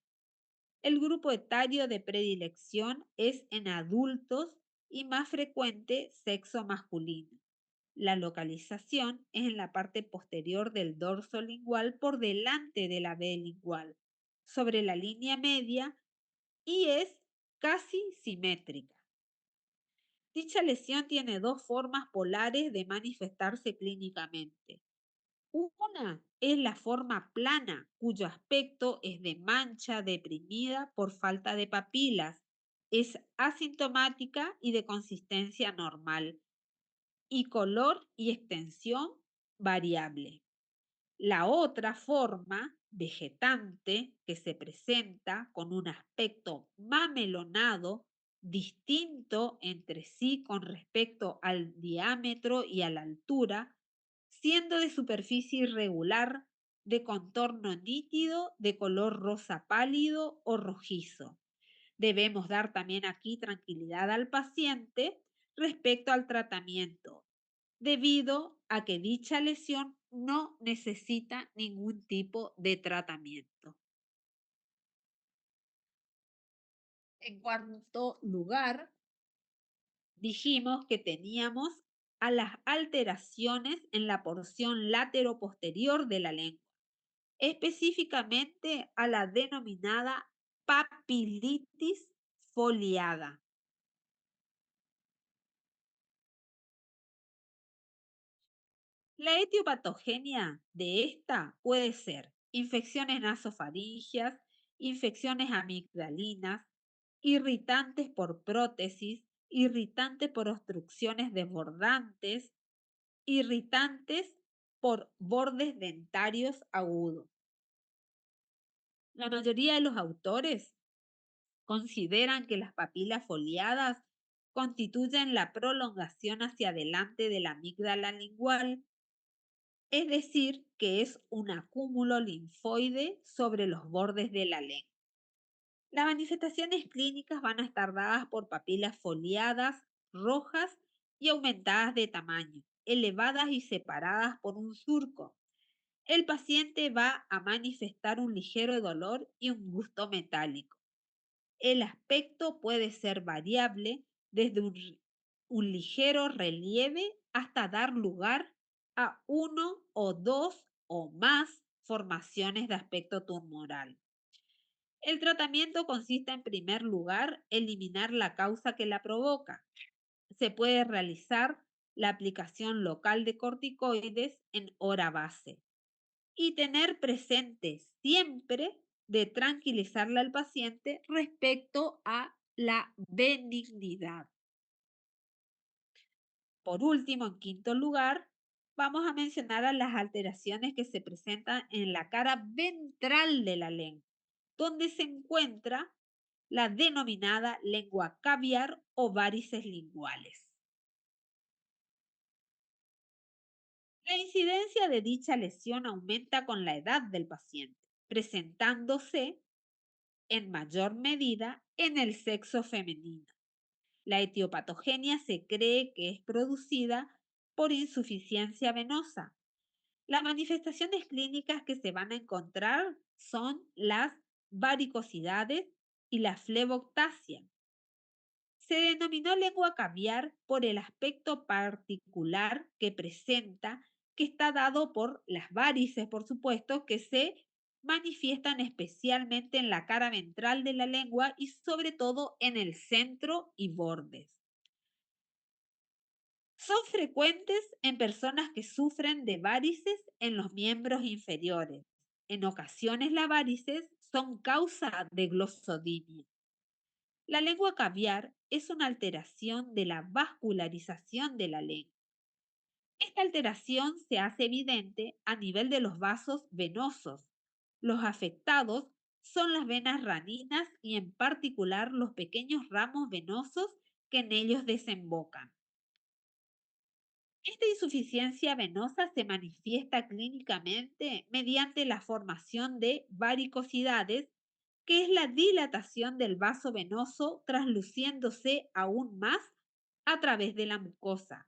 El grupo etario de predilección es en adultos y más frecuente sexo masculino. La localización es en la parte posterior del dorso lingual por delante de la B lingual, sobre la línea media, y es casi simétrica. Dicha lesión tiene dos formas polares de manifestarse clínicamente. Una es la forma plana, cuyo aspecto es de mancha deprimida por falta de papilas. Es asintomática y de consistencia normal, y color y extensión variable. La otra forma, vegetante, que se presenta con un aspecto mamelonado, distinto entre sí con respecto al diámetro y a la altura, siendo de superficie irregular, de contorno nítido, de color rosa pálido o rojizo. Debemos dar también aquí tranquilidad al paciente respecto al tratamiento, debido a que dicha lesión no necesita ningún tipo de tratamiento. En cuarto lugar, dijimos que teníamos a las alteraciones en la porción lateroposterior de la lengua, específicamente a la denominada papilitis foliada. La etiopatogenia de esta puede ser infecciones nasofaringias, infecciones amigdalinas, irritantes por prótesis, irritantes por obstrucciones desbordantes, irritantes por bordes dentarios agudos. La mayoría de los autores consideran que las papilas foliadas constituyen la prolongación hacia adelante de la amígdala lingual, es decir, que es un acúmulo linfoide sobre los bordes de la lengua. Las manifestaciones clínicas van a estar dadas por papilas foliadas, rojas y aumentadas de tamaño, elevadas y separadas por un surco. El paciente va a manifestar un ligero dolor y un gusto metálico. El aspecto puede ser variable desde un ligero relieve hasta dar lugar a uno o dos o más formaciones de aspecto tumoral. El tratamiento consiste en primer lugar eliminar la causa que la provoca. Se puede realizar la aplicación local de corticoides en hora base y tener presente siempre de tranquilizarle al paciente respecto a la benignidad. Por último, en quinto lugar, vamos a mencionar a las alteraciones que se presentan en la cara ventral de la lengua, donde se encuentra la denominada lengua caviar o varices linguales. La incidencia de dicha lesión aumenta con la edad del paciente, presentándose en mayor medida en el sexo femenino. La etiopatogenia se cree que es producida por insuficiencia venosa. Las manifestaciones clínicas que se van a encontrar son las varicosidades y la fleboctasia. Se denominó lengua caviar por el aspecto particular que presenta, que está dado por las varices, por supuesto, que se manifiestan especialmente en la cara ventral de la lengua y sobre todo en el centro y bordes. Son frecuentes en personas que sufren de varices en los miembros inferiores. En ocasiones las varices son causa de glosodinia. La lengua caviar es una alteración de la vascularización de la lengua. Esta alteración se hace evidente a nivel de los vasos venosos. Los afectados son las venas raninas y en particular los pequeños ramos venosos que en ellos desembocan. Esta insuficiencia venosa se manifiesta clínicamente mediante la formación de varicosidades, que es la dilatación del vaso venoso trasluciéndose aún más a través de la mucosa,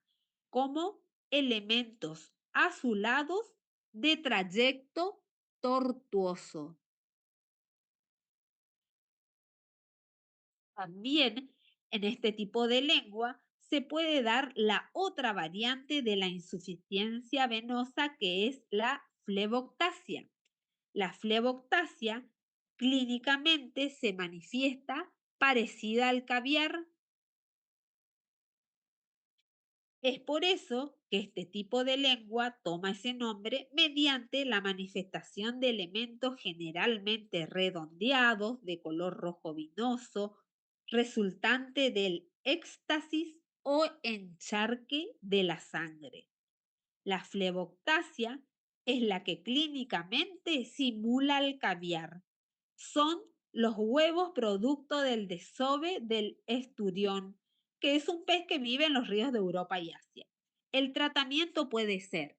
como elementos azulados de trayecto tortuoso. También en este tipo de lengua se puede dar la otra variante de la insuficiencia venosa, que es la fleboctasia. La fleboctasia clínicamente se manifiesta parecida al caviar. Es por eso que este tipo de lengua toma ese nombre mediante la manifestación de elementos generalmente redondeados de color rojo vinoso, resultante del éxtasis o encharque de la sangre. La fleboctasia es la que clínicamente simula el caviar. Son los huevos producto del desove del esturión, que es un pez que vive en los ríos de Europa y Asia. El tratamiento puede ser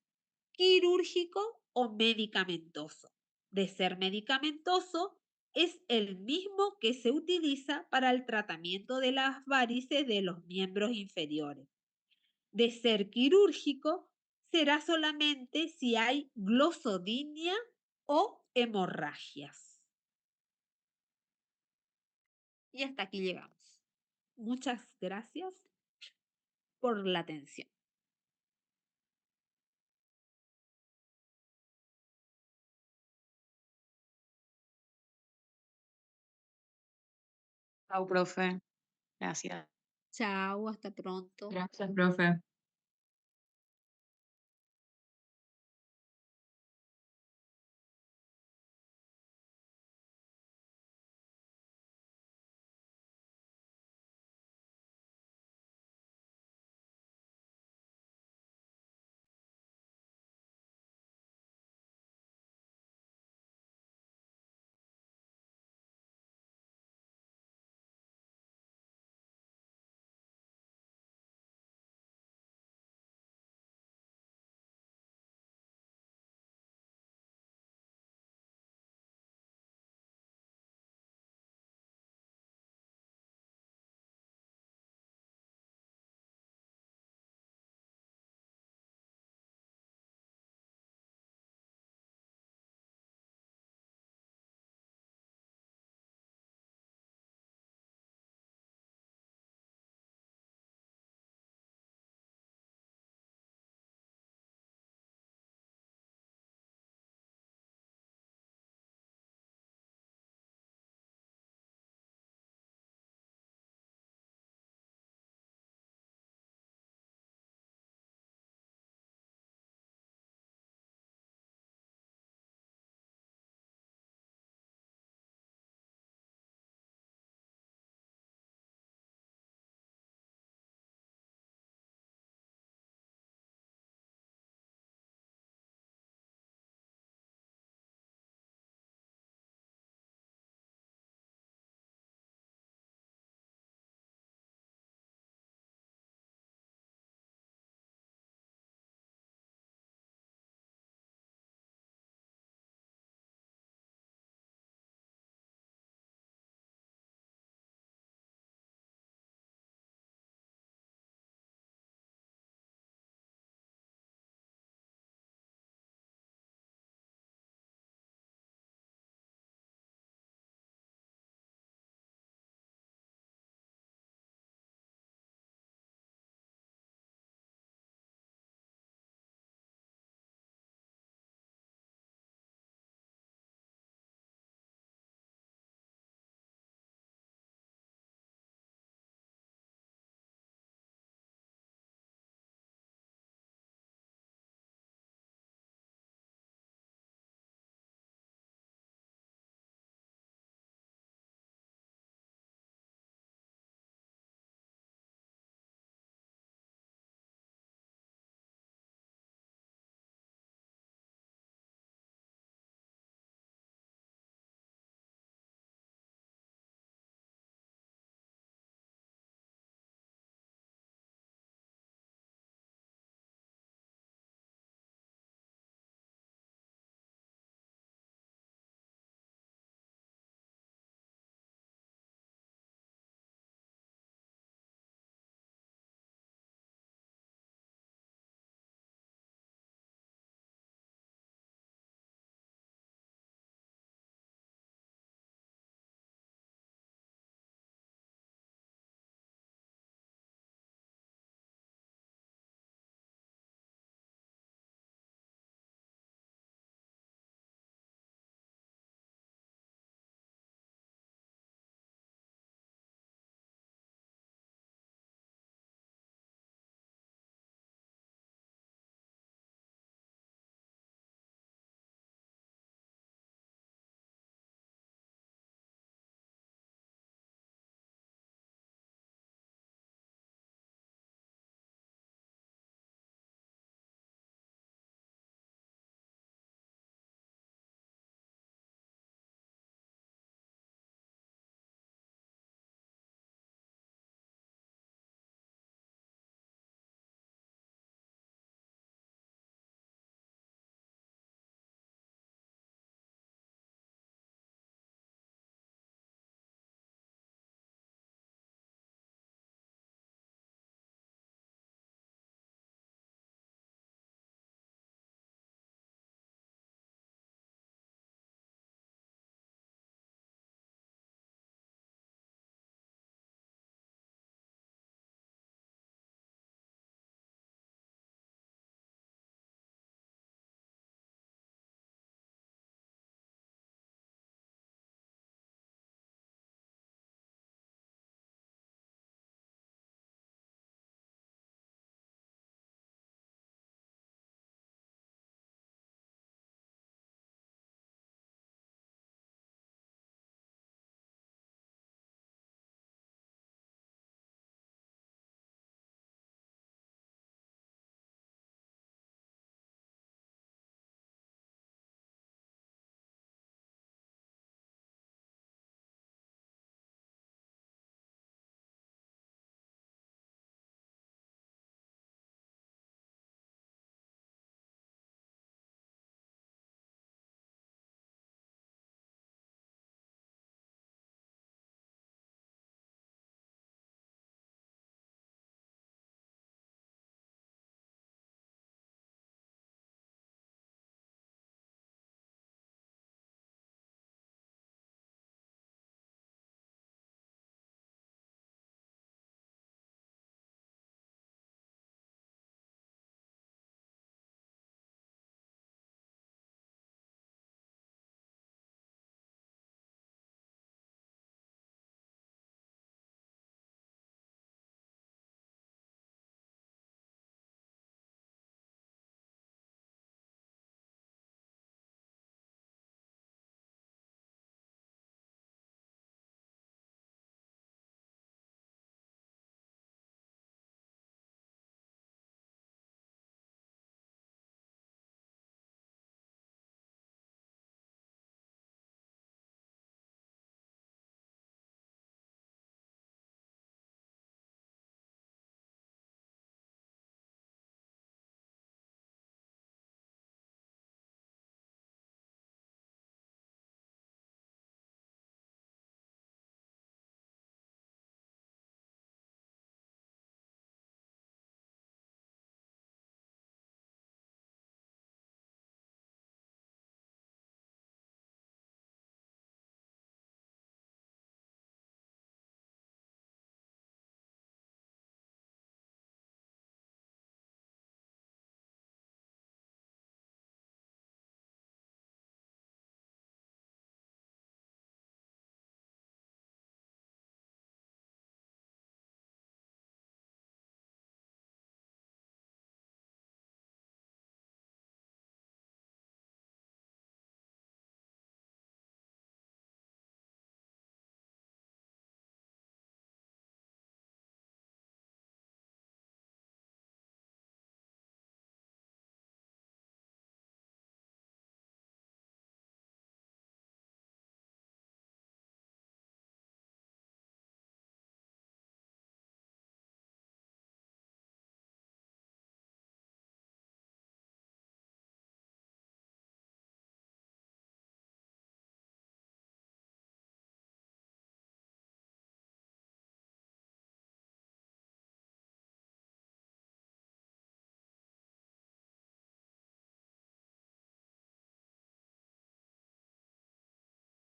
quirúrgico o medicamentoso. De ser medicamentoso, es el mismo que se utiliza para el tratamiento de las varices de los miembros inferiores. De ser quirúrgico, será solamente si hay glosodinia o hemorragias. Y hasta aquí llegamos. Muchas gracias por la atención. Chao, profe. Gracias. Chao, hasta pronto. Gracias, profe.